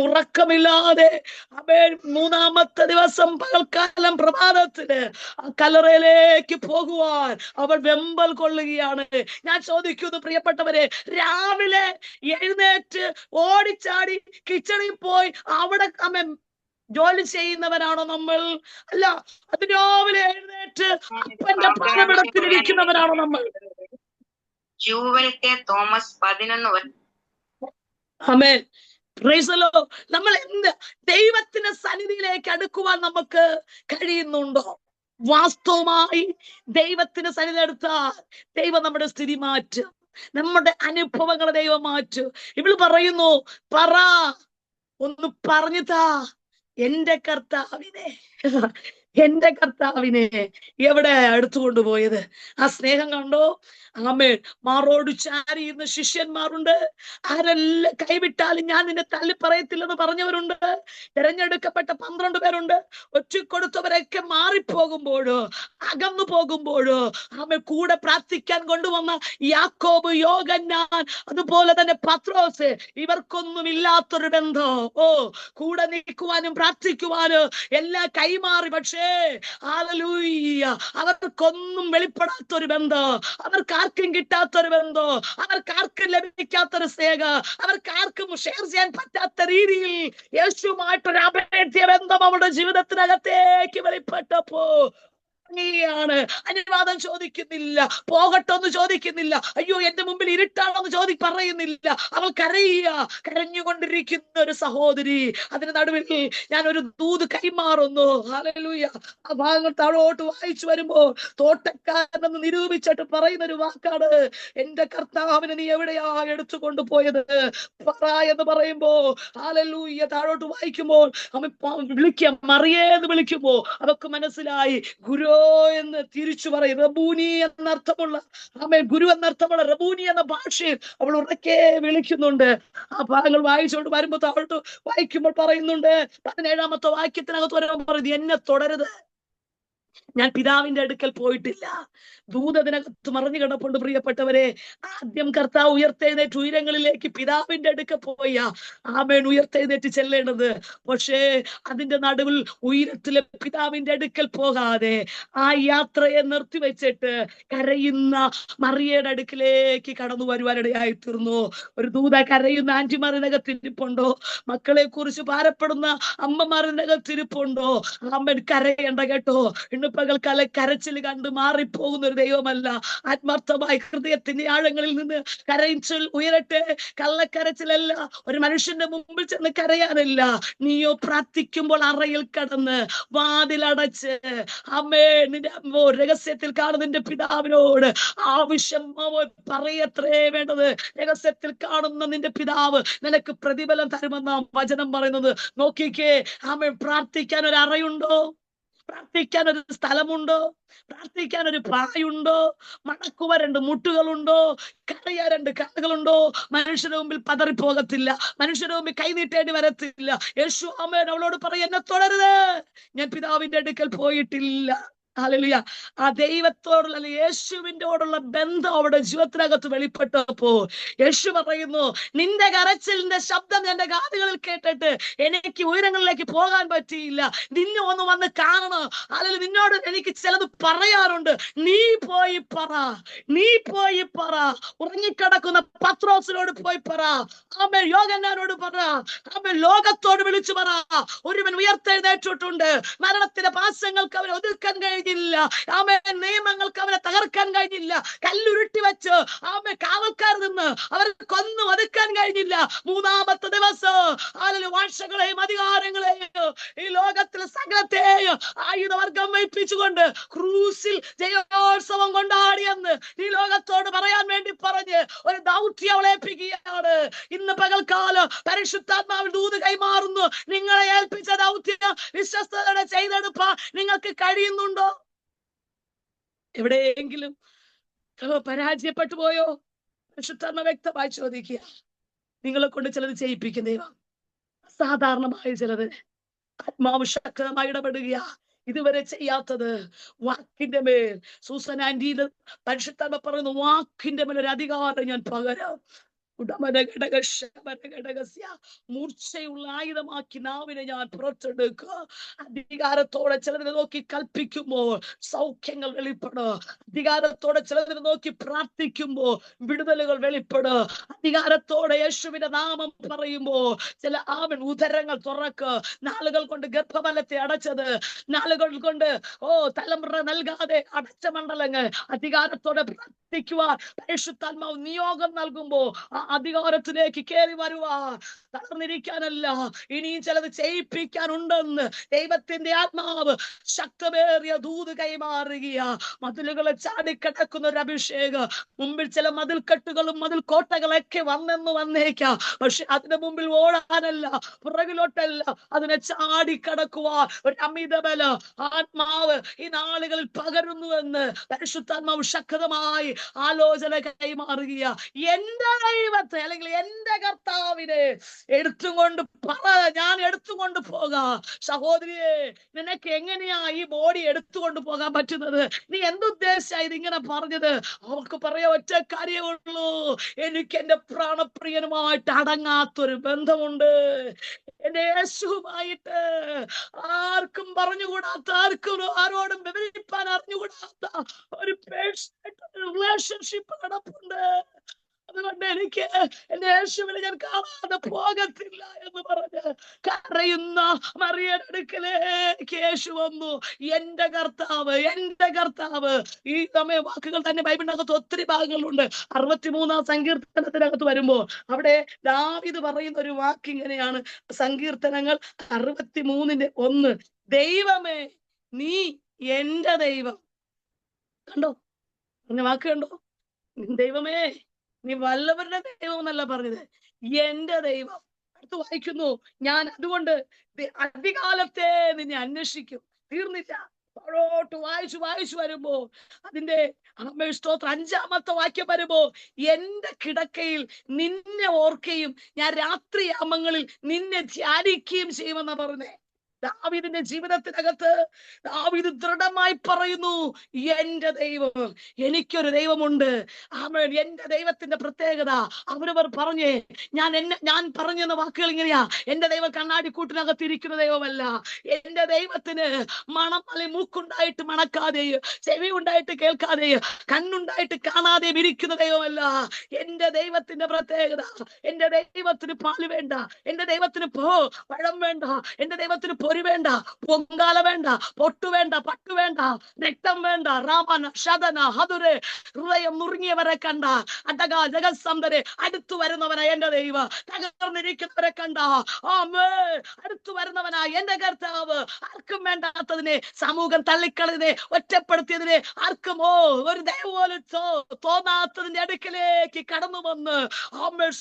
ഉറക്കമില്ലാതെ 3-ാമത്തെ ദിവസം പകൽക്കാലം പ്രഭാതത്തിന് ആ കല്ലറയിലേക്ക് പോകുവാൻ അവൾ വെമ്പൽ കൊള്ളുകയാണ്. ഞാൻ ചോദിക്കുന്നു പ്രിയപ്പെട്ടവരെ, രാവിലെ എഴുന്നേറ്റ് ഓടിച്ചാടി കിച്ചണിൽ പോയി അവിടെ ജോലി ചെയ്യുന്നവരാണോ നമ്മൾ? അല്ല, അതിരാവിലെ എഴുന്നേറ്റ് അപ്പന്റെ പാദപീഠത്തിലിരിക്കുന്നവരാണോ നമ്മൾ? Thomas 11. Amen. Price the Lord. നമ്മൾ ദൈവത്തിന്റെ സന്നിധിയിലേക്ക് അടുക്കുവാൻ നമുക്ക് കഴിയുന്നുണ്ടോ? വാസ്തവമായി ദൈവത്തിന് സന്നിധി എടുത്താൽ ദൈവം നമ്മുടെ സ്ഥിതി മാറ്റും. നമ്മുടെ അനുഭവങ്ങളെ ദൈവം മാറ്റും. ഇവള് പറയുന്നു, പറ, ഒന്ന് പറഞ്ഞു താ, എന്റെ കർത്താവിനെ എവിടെ എടുത്തുകൊണ്ടുപോയത്? ആ സ്നേഹം കണ്ടോ? മാറോട് ചാരിയിരുന്ന ശിഷ്യന്മാരുണ്ട്. ആരെല്ലാം കൈവിട്ടാലും ഞാൻ നിന്നെ തള്ളി പറയത്തില്ലെന്ന് പറഞ്ഞവരുണ്ട്. തിരഞ്ഞെടുക്കപ്പെട്ട 12 പേരുണ്ട്. ഒറ്റിക്കൊടുത്തവരൊക്കെ മാറിപ്പോകുമ്പോഴോ അകന്നു പോകുമ്പോഴോ കൂടെ പ്രാർത്ഥിക്കാൻ കൊണ്ടുവന്ന യാക്കോബ്, യോഹന്നാൻ, അതുപോലെ തന്നെ പത്രോസ്, ഇവർക്കൊന്നും ഇല്ലാത്തൊരു ബന്ധം. കൂടെ നിൽക്കുവാനും പ്രാർത്ഥിക്കുവാനും എല്ലാം കൈമാറി. പക്ഷേ ഹല്ലേലൂയ, അവർക്കൊന്നും വെളിപ്പെടാത്തൊരു ബന്ധം, അവർക്കാർക്കും കിട്ടാത്തൊരു ബന്ധം, അവർക്കാർക്കും ലഭിക്കാത്തൊരു സ്നേഹം, അവർക്കാർക്കും ഷെയർ ചെയ്യാൻ പറ്റാത്ത രീതിയിൽ യേശുവുമായിട്ടൊരു അഭേദ്യ ബന്ധം അവരുടെ ജീവിതത്തിനകത്തേക്ക് വെളിപ്പെട്ടപ്പോ ാണ് അനുവാദം ചോദിക്കുന്നില്ല, പോകട്ടോന്ന് ചോദിക്കുന്നില്ല, അയ്യോ എന്റെ മുമ്പിൽ ഇരുട്ടാണോന്ന് പറയുന്നില്ല. അവൾ കരയുക, കരഞ്ഞുകൊണ്ടിരിക്കുന്ന ഒരു സഹോദരി. അതിന് നടുവിൽ ഞാൻ ഒരു ദൂത് കൈമാറുന്നു. ഹല്ലേലൂയ. ആ ഭാഗങ്ങൾ താഴോട്ട് വായിച്ചു വരുമ്പോൾ തോട്ടക്കാരനെന്ന് നിരൂപിച്ചിട്ട് പറയുന്ന ഒരു വാക്കാണ്, എന്റെ കർത്താവിനെ നീ എവിടെയാ എടുത്തുകൊണ്ട് പോയത് പറ എന്ന് പറയുമ്പോ, ഹല്ലേലൂയ, താഴോട്ട് വായിക്കുമ്പോൾ അവൻ വിളിക്കുക, മറിയേന്ന് വിളിക്കുമ്പോ അവർക്ക് മനസ്സിലായി ഗുരു എന്ന് തിരിച്ചു പറയും. റബൂനി എന്നർത്ഥമുള്ള, ആമേൻ, ഗുരു എന്നർത്ഥമുള്ള റബൂനി എന്ന ഭാഷയിൽ അവൾ ഉറക്കെ വിളിക്കുന്നുണ്ട്. ആ ഭാഗങ്ങൾ വായിച്ചുകൊണ്ട് വരുമ്പോൾ താഴോട്ട് വായിക്കുമ്പോൾ പറയുന്നുണ്ട്, 17ാമത്തെ വാക്യത്തിനകത്ത് വരുമ്പോൾ പറയുന്നത്, എന്നെ തുടരുത്, ഞാൻ പിതാവിന്റെ അടുക്കൽ പോയിട്ടില്ല. ദൂതതിനകത്ത് മറിഞ്ഞു കിടപ്പുണ്ട്. പ്രിയപ്പെട്ടവരെ, ആദ്യം കർത്താവ് ഉയർത്തെഴുന്നേറ്റ് ഉയരങ്ങളിലേക്ക് പിതാവിന്റെ അടുക്ക പോയ ആമേൻ ഉയർത്തെഴുന്നേറ്റ് ചെല്ലേണ്ടത്. പക്ഷേ അതിന്റെ നടുവിൽ ഉയരത്തിലെ പിതാവിന്റെ അടുക്കൽ പോകാതെ ആ യാത്രയെ നിർത്തിവെച്ചിട്ട് കരയുന്ന മറിയയുടെ അടുക്കിലേക്ക് കടന്നു വരുവാനിടയായി തീർന്നു. ഒരു ദൂത കരയുന്ന ആന്റിമാരിനകത്തിരിപ്പുണ്ടോ? മക്കളെ കുറിച്ച് ഭാരപ്പെടുന്ന അമ്മമാരിനകത്തിരിപ്പുണ്ടോ? ആമേൻ, കരയേണ്ട കേട്ടോ. ഇന്ന് പകൽക്കാല കരച്ചിൽ കണ്ട് മാറിപ്പോകുന്ന ഒരു ദൈവമല്ല. ആത്മാർത്ഥമായി ഹൃദയത്തിന്റെ ആഴങ്ങളിൽ നിന്ന് കരച്ചിൽ ഉയരട്ടെ. കള്ളക്കരച്ചിലല്ല, ഒരു മനുഷ്യന്റെ മുമ്പിൽ ചെന്ന് കരയാനല്ല. നീയോ പ്രാർത്ഥിക്കുമ്പോൾ അറയിൽ കടന്ന് വാതിലടച്ച് അമ്മേ നിന്റെ രഹസ്യത്തിൽ കാണുന്ന നിന്റെ പിതാവിനോട് ആവശ്യം പറയത്രേ വേണ്ടത്. രഹസ്യത്തിൽ കാണുന്ന നിന്റെ പിതാവ് നിനക്ക് പ്രതിഫലം തരുമെന്ന വചനം പറയുന്നത്. നോക്കിക്കേ, ആമേ, പ്രാർത്ഥിക്കാൻ ഒരു അറയുണ്ടോ? പ്രാർത്ഥിക്കാൻ ഒരു സ്ഥലമുണ്ടോ? പ്രാർത്ഥിക്കാൻ ഒരു പായുണ്ടോ? മടക്കുവ 2 മുട്ടുകളുണ്ടോ? കരയാ 2 കാലുകളുണ്ടോ? മനുഷ്യരുടെ മുമ്പിൽ പതറിപ്പോകത്തില്ല, മനുഷ്യരുടെ മുമ്പിൽ കൈനീട്ടേണ്ടി വരത്തില്ല. യേശു ആമേൻ അവളോട് പറയും, എന്നെ തുടരുത്, ഞാൻ പിതാവിന്റെ അടുക്കൽ പോയിട്ടില്ല. ഹല്ലേലൂയ. ആ ദൈവത്തോടുള്ള, യേശുവിനോടുള്ള ബന്ധം അവിടെ ജീവിതത്തിനകത്ത് വെളിപ്പെട്ടപ്പോ യേശു പറയുന്നു, നിന്റെ കരച്ചിലിന്റെ ശബ്ദം എന്റെ കാതുകളിൽ കേട്ടിട്ട് എനിക്ക് ഉയരങ്ങളിലേക്ക് പോകാൻ പറ്റിയില്ല. നിന്നെ ഒന്ന് വന്ന് കാണണം. അല്ലെങ്കിൽ നിന്നോട് എനിക്ക് ചിലത് പറയാനുണ്ട്. നീ പോയി പറ, നീ പോയി പറ. ഉറങ്ങിക്കിടക്കുന്ന പത്രോസിനോട് പോയി പറ. ആമേൻ, യോഹന്നാനോട് പറ. ആമേൻ, ലോകത്തോട് വിളിച്ചു പറ, ഒരുവൻ ഉയർത്തെഴുന്നേറ്റിട്ടുണ്ട്. മരണത്തിന്റെ പാശങ്ങൾക്ക് അവനെ ഒതുക്കാൻ കഴിഞ്ഞില്ല. ആമേൻ, നിയമങ്ങൾക്ക് അവനെ തകർക്കാൻ കഴിഞ്ഞില്ല. കല്ലുരുട്ടി വെച്ച് ആമേൻ കാവൽക്കാർ നിന്ന് അവരെ കൊന്നു ഒതുക്കാൻ കഴിഞ്ഞില്ല. 3-ാമത്തെ ദിവസം വാഴ്ചകളെയും അധികാരങ്ങളെയും ഈ ലോകത്തിലെ സകലത്തെയും ആയുധവർഗം വഹിപ്പിച്ചുകൊണ്ട് ക്രൂസിൽ ജയോത്സവം കൊണ്ടാടിയെന്ന് ഈ ലോകത്തോട് പറയാൻ വേണ്ടി പറഞ്ഞ് ഒരു ദൗത്യം അവളെ ഏൽപ്പിക്കുകയാണ്. ഇന്ന് പകൽക്കാലം പരിശുദ്ധാത്മാവിൽ ദൂത് കൈമാറുന്നു. നിങ്ങളെ ഏൽപ്പിച്ച ദൗത്യം വിശ്വസ്തയോടെ ചെയ്തെടുപ്പാൻ നിങ്ങൾക്ക് കഴിയുന്നുണ്ടോ? എവിടെയെങ്കിലും പരാജയപ്പെട്ടു പോയോ? പരിശുദ്ധാത്മ വ്യക്തമായി ചോദിക്കുക. നിങ്ങളെ കൊണ്ട് ചിലത് ചെയ്യിപ്പിക്കും ദൈവം. അസാധാരണമായ ചിലത് ആത്മാവ് ശക്തമായി ഇടപെടുക. ഇതുവരെ ചെയ്യാത്തത് വാക്കിന്റെ മേൽ. സൂസൻ ആന്റിയുടെ പരിശുദ്ധാത്മ പറയുന്നു, വാക്കിന്റെ മേൽ ഒരു അധികാരം ഞാൻ പകരാം. മൂർച്ചയുള്ള ആയുധമാക്കി നാവിനെ ഞാൻ പുറത്തെടുക്കുക. അധികാരത്തോടെ ചിലതിനെ നോക്കി കൽപ്പിക്കുമ്പോൾ സൗഖ്യങ്ങൾ വെളിപ്പെടുക. അധികാരത്തോടെ ചിലതിനെ നോക്കി പ്രാർത്ഥിക്കുമ്പോൾ വിടുതലുകൾ വെളിപ്പെടുക. അധികാരത്തോടെ യേശുവിന്റെ നാമം പറയുമ്പോൾ ചില ആമൻ ഉദരങ്ങൾ തുറക്കുക. നാളുകൾ കൊണ്ട് ഗർഭഫലത്തെ അടച്ചത്, നാളുകൾ കൊണ്ട് തലമുറ നൽകാതെ അടച്ച മണ്ഡലങ്ങൾ അധികാരത്തോടെ പ്രാർത്ഥിക്കുവാൻ പരിശുദ്ധാത്മാവ് നിയോഗം നൽകുമ്പോൾ ആ അധികാരത്തിലേക്ക് കയറി വരുവാ. തളർന്നിരിക്കാനല്ല, ഇനിയും ചിലത് ചെയ്യിപ്പിക്കാനുണ്ടെന്ന് ദൈവത്തിന്റെ ആത്മാവ് ശക്തമേറിയ ദൂത് കൈമാറുക. മതിലുകളെ ചാടിക്കിടക്കുന്ന ഒരു അഭിഷേകം. മുമ്പിൽ ചില മതിൽക്കെട്ടുകളും മതിൽ കോട്ടകളൊക്കെ വന്നേക്കാം. പക്ഷെ അതിന്റെ മുമ്പിൽ ഓടാനല്ല, പുറകിലോട്ടല്ല, അതിനെ ചാടിക്കടക്കുവാൻ ഒരു അമിതബല ആത്മാവ് ഈ നാളുകളിൽ പകരുന്നുവെന്ന് പരിശുദ്ധാത്മാവ് ശക്തമായി ആലോചന കൈമാറുക. എന്റെ ദൈവത്തെ അല്ലെങ്കിൽ എന്റെ കർത്താവിനെ എടുത്തുകൊണ്ട് പറ, ഞാൻ എടുത്തുകൊണ്ട് പോകാം. സഹോദരിയെ, നിനക്ക് എങ്ങനെയാ ഈ ബോഡി എടുത്തുകൊണ്ട് പോകാൻ പറ്റുന്നത്? നീ എന്തുദ്ദേശിച്ചാ ഇതിങ്ങനെ പറഞ്ഞത്? അവർക്ക് പറയാ ഒറ്റ കാര്യമുള്ളൂ, എനിക്ക് എന്റെ പ്രാണപ്രിയനുമായിട്ട് അടങ്ങാത്തൊരു ബന്ധമുണ്ട്. എന്റെ യേശുവുമായിട്ട് ആർക്കും പറഞ്ഞുകൂടാത്ത, ആരോടും വിവരിപ്പാൻ അറിഞ്ഞുകൂടാത്ത ഒരു പേഴ്സണൽ റിലേഷൻഷിപ്പ് നടപ്പുണ്ട്. അതുകൊണ്ട് എനിക്ക് എന്റെ യേശുവിനെ ഞാൻ കാണാതെ പോകത്തില്ല എന്ന് പറഞ്ഞ് കരയുന്ന മറിയയുടെ അടുക്കലേക്ക് യേശു വന്നു. എന്റെ കർത്താവ്, എന്റെ കർത്താവ്. ഈ സമയ വാക്കുകൾ തന്നെ ബൈബിളിനകത്ത് ഒത്തിരി ഭാഗങ്ങളുണ്ട്. 63 സങ്കീർത്തനത്തിനകത്ത് വരുമ്പോ അവിടെ ദാവീദ് പറയുന്ന ഒരു വാക്ക് ഇങ്ങനെയാണ്. സങ്കീർത്തനങ്ങൾ 63:1. ദൈവമേ നീ എന്റെ ദൈവം. കണ്ടോ എന്നെ വാക്ക് കണ്ടോ? ദൈവമേ നീ വല്ലവരുടെ ദൈവം എന്നല്ല പറഞ്ഞത്, എന്റെ ദൈവം. അടുത്ത് വായിക്കുന്നു, ഞാൻ അതുകൊണ്ട് അധികാലത്തെ നിന്നെ അന്വേഷിക്കും. തീർന്നില്ല. താഴോട്ട് വായിച്ചു വരുമ്പോ അതിന്റെ സ്തോത്രം 5-ാമത്തെ വാക്യം വരുമ്പോ, എന്റെ കിടക്കയിൽ നിന്നെ ഓർക്കുകയും ഞാൻ രാത്രിയാമങ്ങളിൽ നിന്നെ ധ്യാനിക്കുകയും ചെയ്യുമെന്നാ പറഞ്ഞേ. ദാവീദിന്റെ ജീവിതത്തിനകത്ത് ദാവീദ് ദൃഢമായി പറയുന്നു, എന്റെ ദൈവം, എനിക്കൊരു ദൈവമുണ്ട്. ആമേൻ. എന്റെ ദൈവത്തിന്റെ പ്രത്യേകത അവരവർ പറഞ്ഞേ, ഞാൻ പറഞ്ഞെന്ന വാക്കുകൾ ഇങ്ങനെയാ. എന്റെ ദൈവം കണ്ണാടിക്കൂട്ടിനകത്ത് ഇരിക്കുന്ന ദൈവമല്ല. എന്റെ ദൈവത്തിന് മൂക്കുണ്ടായിട്ട് മണക്കാതെയും ചെവി ഉണ്ടായിട്ട് കേൾക്കാതെയും കണ്ണുണ്ടായിട്ട് കാണാതെയും ഇരിക്കുന്ന ദൈവമല്ല. എന്റെ ദൈവത്തിന്റെ പ്രത്യേകത, എന്റെ ദൈവത്തിന് പാല് വേണ്ട, എന്റെ ദൈവത്തിന് പഴം വേണ്ട, എന്റെ ദൈവത്തിന് പൊരി വേണ്ട, പൊങ്കാല വേണ്ട, പൊട്ടു വേണ്ട, പട്ടു വേണ്ട, രക്തം വേണ്ട. രാമന ശതന ഹതുരെ ഹൃദയം നുറുങ്ങിയവരെ കണ്ട അടക ജഗസന്ധരെ അടുത്തു വരുന്നവനാ എന്റെ ദൈവം. തകർന്നിരിക്കുന്നവരെ കണ്ട അടുത്തു വരുന്നവനാ എന്റെ കർത്താവ്. ആർക്കും വേണ്ടാത്തതിനെ, സമൂഹം തള്ളിക്കളതിനെ, ഒറ്റപ്പെടുത്തിയതിനെ, ആർക്കും ഒരു ദൈവം പോലും തോന്നാത്തതിന്റെ അടുക്കലേക്ക് കടന്നു വന്ന്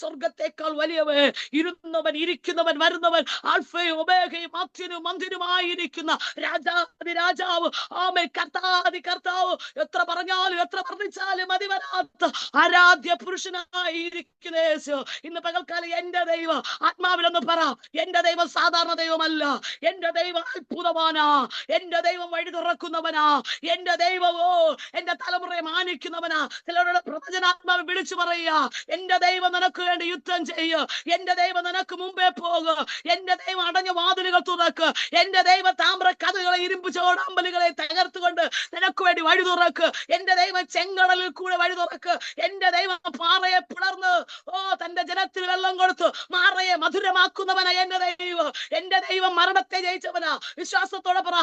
സ്വർഗത്തെക്കാൾ വലിയവൻ, ഇരുന്നവൻ, ഇരിക്കുന്നവൻ, വരുന്നവൻ, ആൽഫയും ഒമേഗയും ആദ്യനും മന്ദിരമായിരിക്കുന്ന രാജാതി രാജാവ്, ആമേൻ, കർത്താതി കർത്താവ്, എത്ര പറഞ്ഞാലും എത്ര വർണ്ണിച്ചാലും മതി വരാത്ത ആരാധ്യ പുരുഷനായിരിക്കുന്ന യേശു. ഇന്ന് പകൽക്കാലം എന്റെ ദൈവം, ആത്മാവിലൊന്ന് പറ, എന്റെ ദൈവം സാധാരണ ദൈവമല്ല. എന്റെ ദൈവം അത്ഭുതമാനാ. എന്റെ ദൈവം വഴി തുറക്കുന്നവനാ. എന്റെ ദൈവമോ എന്റെ തലമുറയെ മാനിക്കുന്നവനാ. ചിലരുടെ പ്രവചനാത്മാവ് വിളിച്ചു പറയുക, എന്റെ ദൈവം നിനക്ക് വേണ്ടി യുദ്ധം ചെയ്യ്, എന്റെ ദൈവം നിനക്ക് മുമ്പേ പോകുക, എന്റെ ദൈവം അടഞ്ഞ വാതിലുകൾ തുറക്ക്, എന്റെ ദൈവം താമ്ര കഥകളെ, ഇരുമ്പ് ചോടാമ്പലുകളെ തകർത്തുകൊണ്ട് നിനക്ക് വേണ്ടി വഴി തുറക്ക്, എന്റെ ദൈവം ചെങ്കടലിൽ കൂടെ വഴി തുറക്ക്, എന്റെ ദൈവം പാറയെ പിളർന്ന് തന്റെ ജനത്തിന് വെള്ളം കൊടുത്ത് മാറയെ മധുരമാക്കുന്നവനാ എന്റെ ദൈവം മരണത്തെ ജയിച്ചവനാ. വിശ്വാസത്തോടെ പറ,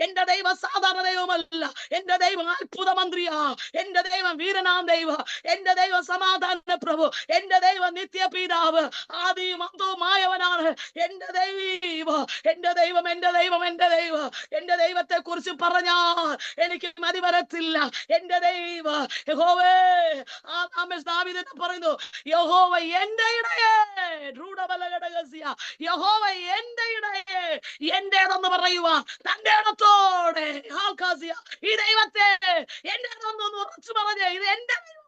എന്റെ ദൈവം സാധാരണ ദൈവമല്ല. എന്റെ ദൈവം അത്ഭുത മന്ത്രിയാ. എന്റെ ദൈവം വീരനാം ദൈവം. എന്റെ ദൈവം സമാധാന പ്രഭു. എന്റെ ദൈവം നിത്യപിതാവ്, ആദിയും അന്തവുമായവനാണ്. എന്റെ ദൈവം, എന്റെ ദൈവം, എന്റെ ദൈവം, എന്റെ ദൈവം. എന്റെ ദൈവത്തെ കുറിച്ച് പറഞ്ഞാൽ എനിക്ക് മതി വരത്തില്ല. എന്റെ ദൈവം യഹോവേ. ദാവീദ് പറയുന്നു, യഹോവ എന്റെ ഇടയേ, യഹോവ എന്റെ ഇടയേ, എന്റേതെന്ന് പറയുക തന്റെ ഇടത്തോടെ ഈ ദൈവത്തെ എന്റേതൊന്നു ഉറച്ചു പറഞ്ഞേ, ഇത് എന്റെ ദൈവം.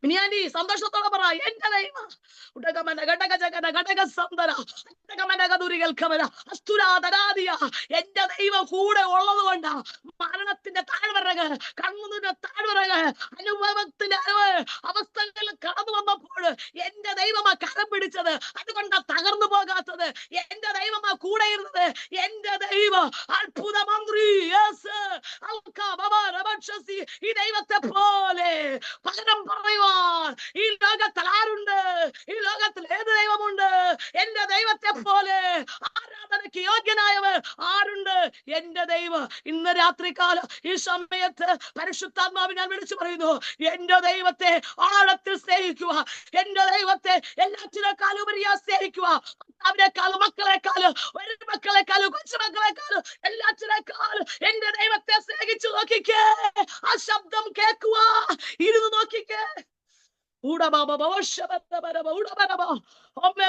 മിനിയാണ്ടി സന്തോഷത്തോടെ പറ, എന്റെ ദൈവം. എന്റെ ദൈവം കൂടെ ഉള്ളത് കൊണ്ടാ മരണത്തിന്റെ താഴ്വരകൾ, കണ്ണുനീരിന്റെ താഴ്വരകൾ, അനുഭവത്തിന്റെ അവസ്ഥകളിൽ കടന്നു വന്നപ്പോൾ എന്റെ ദൈവമാ കരം പിടിച്ചത്. അതുകൊണ്ടാ തകർന്നു പോകാത്തത്. എന്റെ ദൈവമാ കൂടെ ഇരുന്നത്. എന്റെ ദൈവം അത്ഭുത മന്ത്രി. ഈ ദൈവത്തെ പോലെ പകരം പറയുവാൻ ഈ ലോകത്തിൽ ആരുണ്ട്? ഈ ലോകത്തിൽ ഏത് ദൈവമുണ്ട്? എന്റെ ദൈവത്തെ പോലെ ആരാധനയ്ക്ക് യോഗ്യനായവർ ആരുണ്ട്? എന്റെ ദൈവം. ഇന്ന് രാത്രികാലം ഈ സമയത്ത് പരിശുദ്ധാത്മാവിനെ ഞാൻ വിളിച്ചു പറയുന്നു, എന്റെ ദൈവത്തെ ആഴത്തിൽ സ്നേഹിക്കുക. എന്റെ ദൈവത്തെ എല്ലാറ്റിനേക്കാളും ഉപരിയാ സ്നേഹിക്കുക. അവരെക്കാളും, മക്കളെക്കാളും, ഒരു മക്കളെക്കാളും, കൊച്ചുമക്കളെക്കാളും, എല്ലാറ്റിനേക്കാളും എന്റെ ദൈവത്തെ സ്നേഹിച്ചു നോക്കിക്കേ. ആ ശബ്ദം കേൾക്കുക, ഇരുന്ന് നോക്കിക്കേ.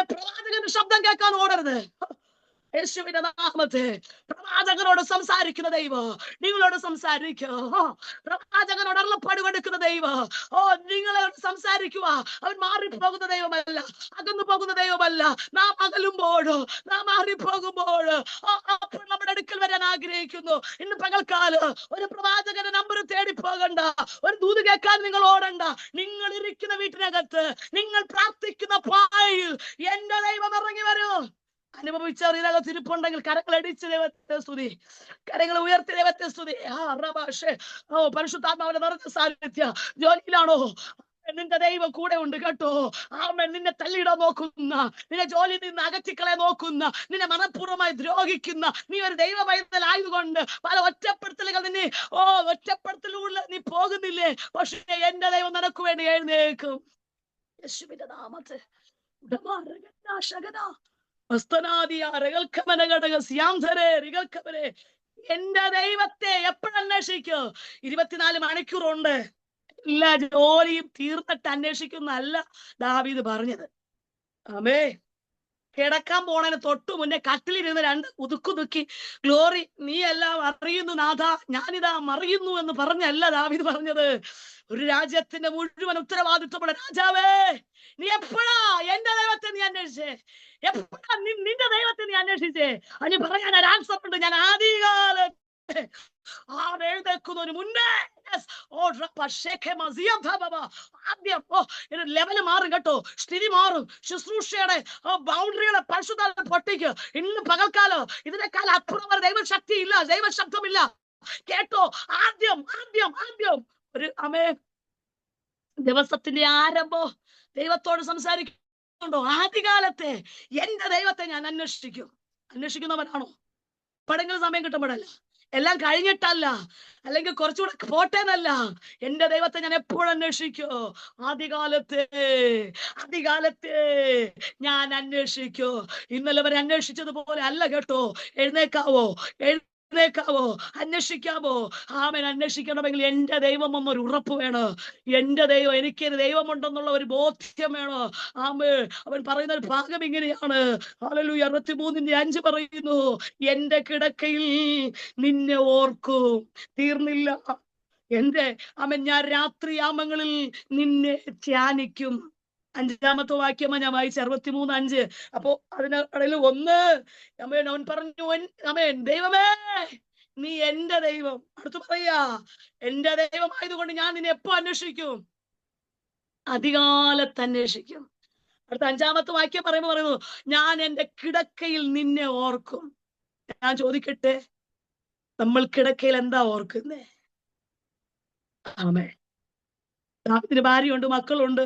പ്രവാചകന്റെ ശബ്ദം കേൾക്കാൻ ഓടരുത്. യേശുവിന്റെ നാമത്തെ പ്രവാചകനോട് സംസാരിക്കുന്ന ദൈവം നിങ്ങളോട് സംസാരിക്കുക. പ്രവാചകനോട് അരുളപ്പാട് കൊടുക്കുന്ന ദൈവം നിങ്ങളോട് സംസാരിക്കുക. അവൻ മാറിപ്പോകുന്ന ദൈവമല്ല, അകന്നു പോകുന്ന ദൈവമല്ല. നാം അകലുമ്പോഴോ, നാം മാറിപ്പോകുമ്പോഴോ അപ്പോൾ നമ്മുടെ അടുക്കൽ വരാൻ ആഗ്രഹിക്കുന്നു. ഇന്ന് പകൽക്കാലം ഒരു പ്രവാചകന്റെ നമ്പർ തേടി പോകണ്ട, ഒരു ദൂത് കേൾക്കാൻ നിങ്ങൾ ഓടണ്ട. നിങ്ങൾ ഇരിക്കുന്ന വീട്ടിനകത്ത്, നിങ്ങൾ പ്രാർത്ഥിക്കുന്ന പായിൽ എന്റെ ദൈവം ഇറങ്ങി വരൂ. അനുഭവിച്ചവർ ഇതിനകത്ത് ഇരിപ്പുണ്ടെങ്കിൽ കരങ്ങൾ അടിച്ച് ദൈവത്തെ സ്തുതി, കരങ്ങൾ ഉയർത്തി ദൈവത്തെ സ്തുതി. പരിശുദ്ധാത്മാവിന്റെ നിറഞ്ഞ സാന്നിധ്യ ജോലിയിലാണോ? നിന്റെ ദൈവം കൂടെ ഉണ്ട് കേട്ടോ. ആമേൻ. നിന്നെ തള്ളിയിടാൻ നോക്കുന്ന, നിന്നെ ജോലി നിന്ന് അകറ്റിക്കളെ നോക്കുന്ന, നിന്നെ മനഃപൂർവ്വമായി ദ്രോഹിക്കുന്ന നീ ഒരു ദൈവ പൈതലായതുകൊണ്ട് പല ഒറ്റപ്പെടുത്തലുകൾ നിന്നെ ഒറ്റപ്പെടുത്തലൂടെ നീ പോകുന്നില്ലേ? പക്ഷേ എന്റെ ദൈവം നിനക്ക് വേണ്ടി എഴുന്നേൽക്കും. യേശുവിന്റെ നാമത്തിൽ എന്റെ ദൈവത്തെ എപ്പോഴന്വേഷിക്കോ? 24 മണിക്കൂറുണ്ട്. എല്ലാ ജോലിയും തീർന്നിട്ട് അന്വേഷിക്കുന്നല്ല ദാവീദ് പറഞ്ഞത്. ആമേ. കിടക്കാൻ പോണതിന് തൊട്ടു മുന്നേ കട്ടിലിരുന്ന് 2 ഉതുക്കുതുക്കി, ഗ്ലോറി നീ എല്ലാം അറിയുന്നു നാഥ, ഞാനിതാ മറിയുന്നു എന്ന് പറഞ്ഞല്ല ദാവീദ് പറഞ്ഞത്. ഒരു രാജ്യത്തിന്റെ മുഴുവൻ ഉത്തരവാദിത്വമുള്ള രാജാവേ, നീ എപ്പോഴാ എന്റെ ദൈവത്തെ നീ അന്വേഷിച്ചേ? എപ്പോഴാ നിന്റെ ദൈവത്തെ നീ അന്വേഷിച്ചേ? അതിന് പറയാൻ ഒരു ആൻസർ ഉണ്ട്. ഞാൻ ആദ്യകാലത്ത് എഴുന്നേൽക്കുന്നതിന് മുന്നേ ആദ്യം ലെവല് മാറും കേട്ടോ, സ്ഥിതി മാറും. ശുശ്രൂഷയുടെ ബൗണ്ടറികളെ പരിശുദ്ധ പൊട്ടിക്ക്. ഇന്ന് പകൽക്കാലം ഇതിനേക്കാൾ അപ്പുറം വരെ ദൈവശക്തി ഇല്ല, ദൈവശബ്ദമില്ല കേട്ടോ. ആദ്യം ആദ്യം ആദ്യം ഒരു ദിവസത്തിന്റെ ആരംഭം ദൈവത്തോട് സംസാരിക്കുന്നുണ്ടോ? ആദ്യകാലത്തെ എന്റെ ദൈവത്തെ ഞാൻ അന്വേഷിക്കും. അന്വേഷിക്കുന്നവനാണോ? എപ്പോഴെങ്കിലും സമയം കിട്ടുമ്പോഴല്ല, എല്ലാം കഴിഞ്ഞിട്ടല്ല, അല്ലെങ്കിൽ കുറച്ചുകൂടെ പോട്ടേന്നല്ല. എന്റെ ദൈവത്തെ ഞാൻ എപ്പോഴും അന്വേഷിക്കോ? ആദ്യകാലത്തെ ഞാൻ അന്വേഷിക്കോ. ഇന്നലെ വരെ അന്വേഷിച്ചതുപോലെ അല്ല കേട്ടോ. എഴുന്നേക്കാവോ? അന്വേഷിക്കാമോ? ആമേൻ. അന്വേഷിക്കണമെങ്കിൽ എന്റെ ദൈവം എന്നൊരു ഉറപ്പ് വേണം. എന്റെ ദൈവം, എനിക്കൊരു ദൈവമുണ്ടെന്നുള്ള ഒരു ബോധ്യം വേണം. ആമേൻ. അവൻ പറയുന്ന ഒരു ഭാഗം ഇങ്ങനെയാണ്. ഹല്ലേലൂയ. 63:5 പറയുന്നു, എന്റെ കിടക്കയിൽ നിന്നെ ഓർക്കും. തീർന്നില്ല എന്റെ ഞാൻ രാത്രിയാമങ്ങളിൽ നിന്നെ ധ്യാനിക്കും. 5-ാമത്തെ വാക്യമാ ഞാൻ വായിച്ച 63:5. അപ്പോ അതിനിടയിൽ 1 അവൻ പറഞ്ഞു, ദൈവമേ നീ എന്റെ ദൈവം. അടുത്ത് പറയാ, എന്റെ ദൈവമായതുകൊണ്ട് ഞാൻ നിന്നെ എപ്പോ അന്വേഷിക്കും? അധികാലത്ത് അന്വേഷിക്കും. അടുത്ത 5-ാമത്തെ വാക്യം പറയുന്നു, ഞാൻ എന്റെ കിടക്കയിൽ നിന്നെ ഓർക്കും. ഞാൻ ചോദിക്കട്ടെ, നമ്മൾ കിടക്കയിൽ എന്താ ഓർക്കുന്നേ? ആമേ. ദാവീദിന് ഭാര്യയുണ്ട്, മക്കളുണ്ട്,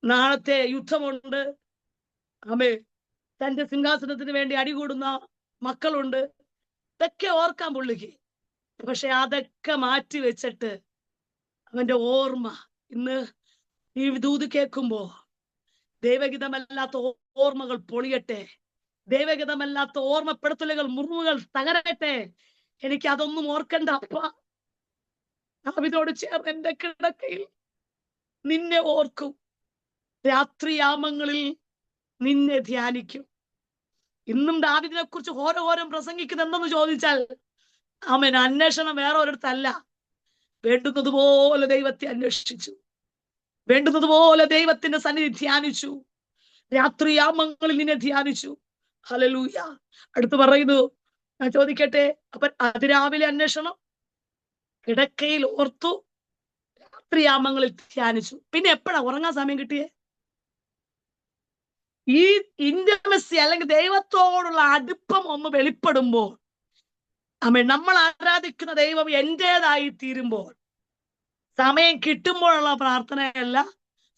നാളത്തെ യുദ്ധമുണ്ട്. ആമേ. തന്റെ സിംഹാസനത്തിന് വേണ്ടി അടികൂടുന്ന മക്കളുണ്ട്. ഇതൊക്കെ ഓർക്കാൻ പുള്ളിക്ക്. പക്ഷെ അതൊക്കെ മാറ്റി വെച്ചിട്ട് അവന്റെ ഓർമ്മ ഇന്ന് ഈ ദൂത് കേൾക്കുമ്പോ ദൈവഗീതമല്ലാത്ത ഓർമ്മകൾ പൊളിയട്ടെ, ദൈവഗീതമല്ലാത്ത ഓർമ്മപ്പെടുത്തലുകൾ, മുറിവുകൾ തകരട്ടെ. എനിക്ക് അതൊന്നും ഓർക്കണ്ട അപ്പ. ദാവീദോട് ചേർന്ന് എന്റെ കിടക്കയിൽ നിന്നെ ഓർക്കും, രാത്രിയാമങ്ങളിൽ നിന്നെ ധ്യാനിക്കും. ഇന്നും ദാവീദിനെ കുറിച്ച് ഓരോരോ പ്രസംഗിക്കുന്നത് എന്തെന്ന് ചോദിച്ചാൽ, ആമേൻ, അന്വേഷണം വേറെ ഒരിടത്തല്ല. വേണ്ടുന്നതുപോലെ ദൈവത്തെ അന്വേഷിച്ചു, വേണ്ടുന്നതുപോലെ ദൈവത്തിന്റെ സന്നിധി ധ്യാനിച്ചു, രാത്രിയാമങ്ങളിൽ നിന്നെ ധ്യാനിച്ചു. ഹല്ലേലൂയ. അടുത്ത് പറയുന്നു, ഞാൻ ചോദിക്കട്ടെ, അപ്പൊ അതിരാവിലെ അന്വേഷണം, കിടക്കയിൽ ഓർത്തു, രാത്രിയാമങ്ങളിൽ ധ്യാനിച്ചു. പിന്നെ എപ്പോഴാ ഉറങ്ങാൻ സമയം കിട്ടിയേ? ഈ ഇന്റിമസി അല്ലെങ്കിൽ ദൈവത്തോടുള്ള അടുപ്പം ഒന്ന് വെളിപ്പെടുമ്പോൾ, നമ്മൾ ആരാധിക്കുന്ന ദൈവം എന്റേതായി തീരുമ്പോൾ, സമയം കിട്ടുമ്പോഴുള്ള പ്രാർത്ഥനയല്ല,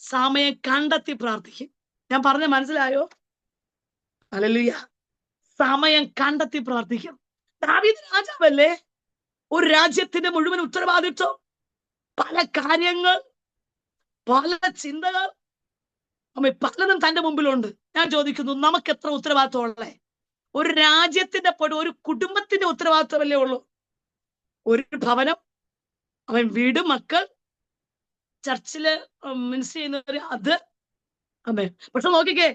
സമയം കണ്ടെത്തി പ്രാർത്ഥിക്കും. ഞാൻ പറഞ്ഞ മനസ്സിലായോ? ഹല്ലേലൂയ. സമയം കണ്ടെത്തി പ്രാർത്ഥിക്കും. ദാവീദ് രാജാവല്ലേ? ഒരു രാജ്യത്തിന്റെ മുഴുവൻ ഉത്തരവാദിത്വം, പല കാര്യങ്ങൾ, പല ചിന്തകൾ, പലതും തന്റെ മുമ്പിലുണ്ട്. ഞാൻ ചോദിക്കുന്നു, നമുക്ക് എത്ര ഉത്തരവാദിത്വമുള്ളേ? ഒരു രാജ്യത്തിന്റെ ഒരു കുടുംബത്തിന്റെ ഉത്തരവാദിത്വമല്ലേ ഉള്ളൂ? ഒരു ഭവനം, വീട്, മക്കൾ, ചർച്ചില് മിനിസ്റ്റർ ചെയ്യുന്നവര്, അത് പക്ഷെ നോക്കിക്കേ,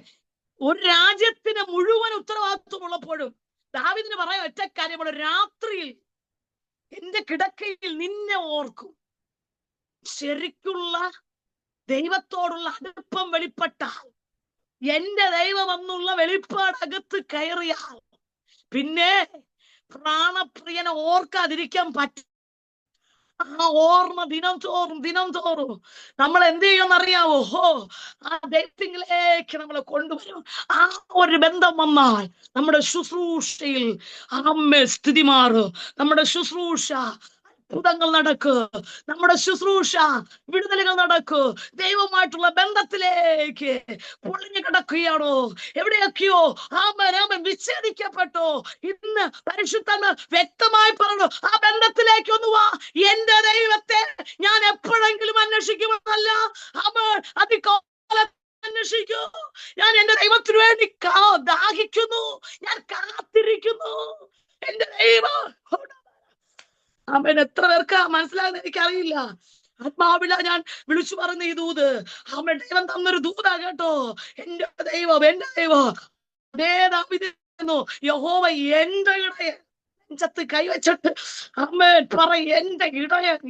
ഒരു രാജ്യത്തിന് മുഴുവൻ ഉത്തരവാദിത്വം ഉള്ളപ്പോഴും ദാവീദിന് പറയാൻ ഒറ്റ കാര്യമുള്ള, രാത്രിയിൽ എന്റെ കിടക്കയിൽ നിന്നെ ഓർക്കും. ശരിക്കുള്ള ദൈവത്തോടുള്ള അടുപ്പം വെളിപ്പെട്ടാൽ, എന്റെ ദൈവം എന്നുള്ള വെളിപ്പാട് അകത്ത് കയറിയാൽ, പിന്നെ പ്രാണപ്രിയനെ ഓർക്കാതിരിക്കാൻ പറ്റും. ആ ഓർമ്മ ദിനം തോറും നമ്മൾ എന്ത് ചെയ്യുമെന്നറിയാവോ? ആ ദൈവത്തിലേക്ക് നമ്മളെ കൊണ്ടുവരും. ആ ഒരു ബന്ധം വന്നാൽ നമ്മുടെ ശുശ്രൂഷയിൽ അമ്മ സ്ഥിതി മാറും. നമ്മുടെ ശുശ്രൂഷ അത്ഭുതങ്ങൾ നടക്കൂ. നമ്മുടെ ശുശ്രൂഷ വിടുതലുകൾ നടക്കൂ. ദൈവമായിട്ടുള്ള ബന്ധത്തിലേക്ക് പൊളിഞ്ഞു കിടക്കുകയാണോ? എവിടെയൊക്കെയോ ആമൻ വിച്ഛേദിക്കപ്പെട്ടോ, ഇന്ന് പരിശുദ്ധന് വ്യക്തമായി പറഞ്ഞു, ആ ബന്ധത്തിലേക്ക് ഒന്ന് വാ. എന്റെ ദൈവത്തെ ഞാൻ എപ്പോഴെങ്കിലും അന്വേഷിക്കുമെന്നല്ല, അവൻ അതികാലം അന്വേഷിക്കൂ. ഞാൻ എന്റെ ദൈവത്തിനു വേണ്ടി ദാഹിക്കുന്നു, ഞാൻ കാത്തിരിക്കുന്നു. എന്റെ ദൈവം അവൻ എത്ര പേർക്കാ മനസ്സിലാകുന്ന എനിക്കറിയില്ല. ആത്മാവില ഞാൻ വിളിച്ചു പറഞ്ഞ ഈ ദൂത് അവൻ ദൈവം തന്നൊരു ദൂതാ കേട്ടോ. എന്റെ ദൈവം അതേ ദാവീദ് യഹോവ എന്റെ ഇടയൻ. നെഞ്ചത്ത് കൈവച്ചിട്ട് അമ്മേൻ പറ, എന്റെ ഇടയൻ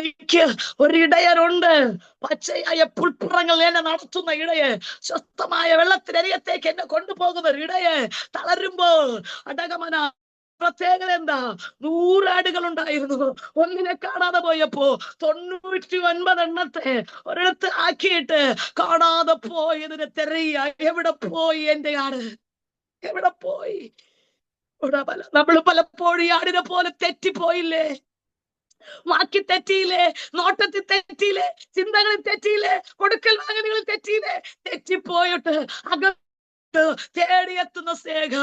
എനിക്ക് ഒരു ഇടയനുണ്ട്. പച്ചയായ പുൽപ്പുറങ്ങൾ എന്നെ നടത്തുന്ന ഇടയൻ, സ്വസ്ഥമായ വെള്ളത്തിനരികത്തേക്ക് എന്നെ കൊണ്ടുപോകുന്ന ഒരു ഇടയൻ. തളരുമ്പോൾ അടകമന പ്രത്യേകത എന്താ? 100 ആടുകൾ ഉണ്ടായിരുന്നു. ഒന്നിനെ കാണാതെ പോയപ്പോ 99 എണ്ണത്തെ ഒരിടത്ത് ആക്കിയിട്ട് കാണാതെ പോയതിനെ തെരയ. എവിടെ പോയി എന്റെ ആട്? എവിടെ പോയി? നമ്മൾ പലപ്പോഴും ആടിനെ പോലെ തെറ്റിപ്പോയില്ലേ? വാക്കി തെറ്റിയില്ലേ? നോട്ടത്തിൽ തെറ്റിയില്ലേ? ചിന്തകളിൽ തെറ്റിയില്ലേ? കൊടുക്കൽ വാങ്ങലുകളിൽ തെറ്റിയില്ലേ? തെറ്റിപ്പോയിട്ട് അകത്ത് തേടിയെത്തുന്ന സ്നേഹ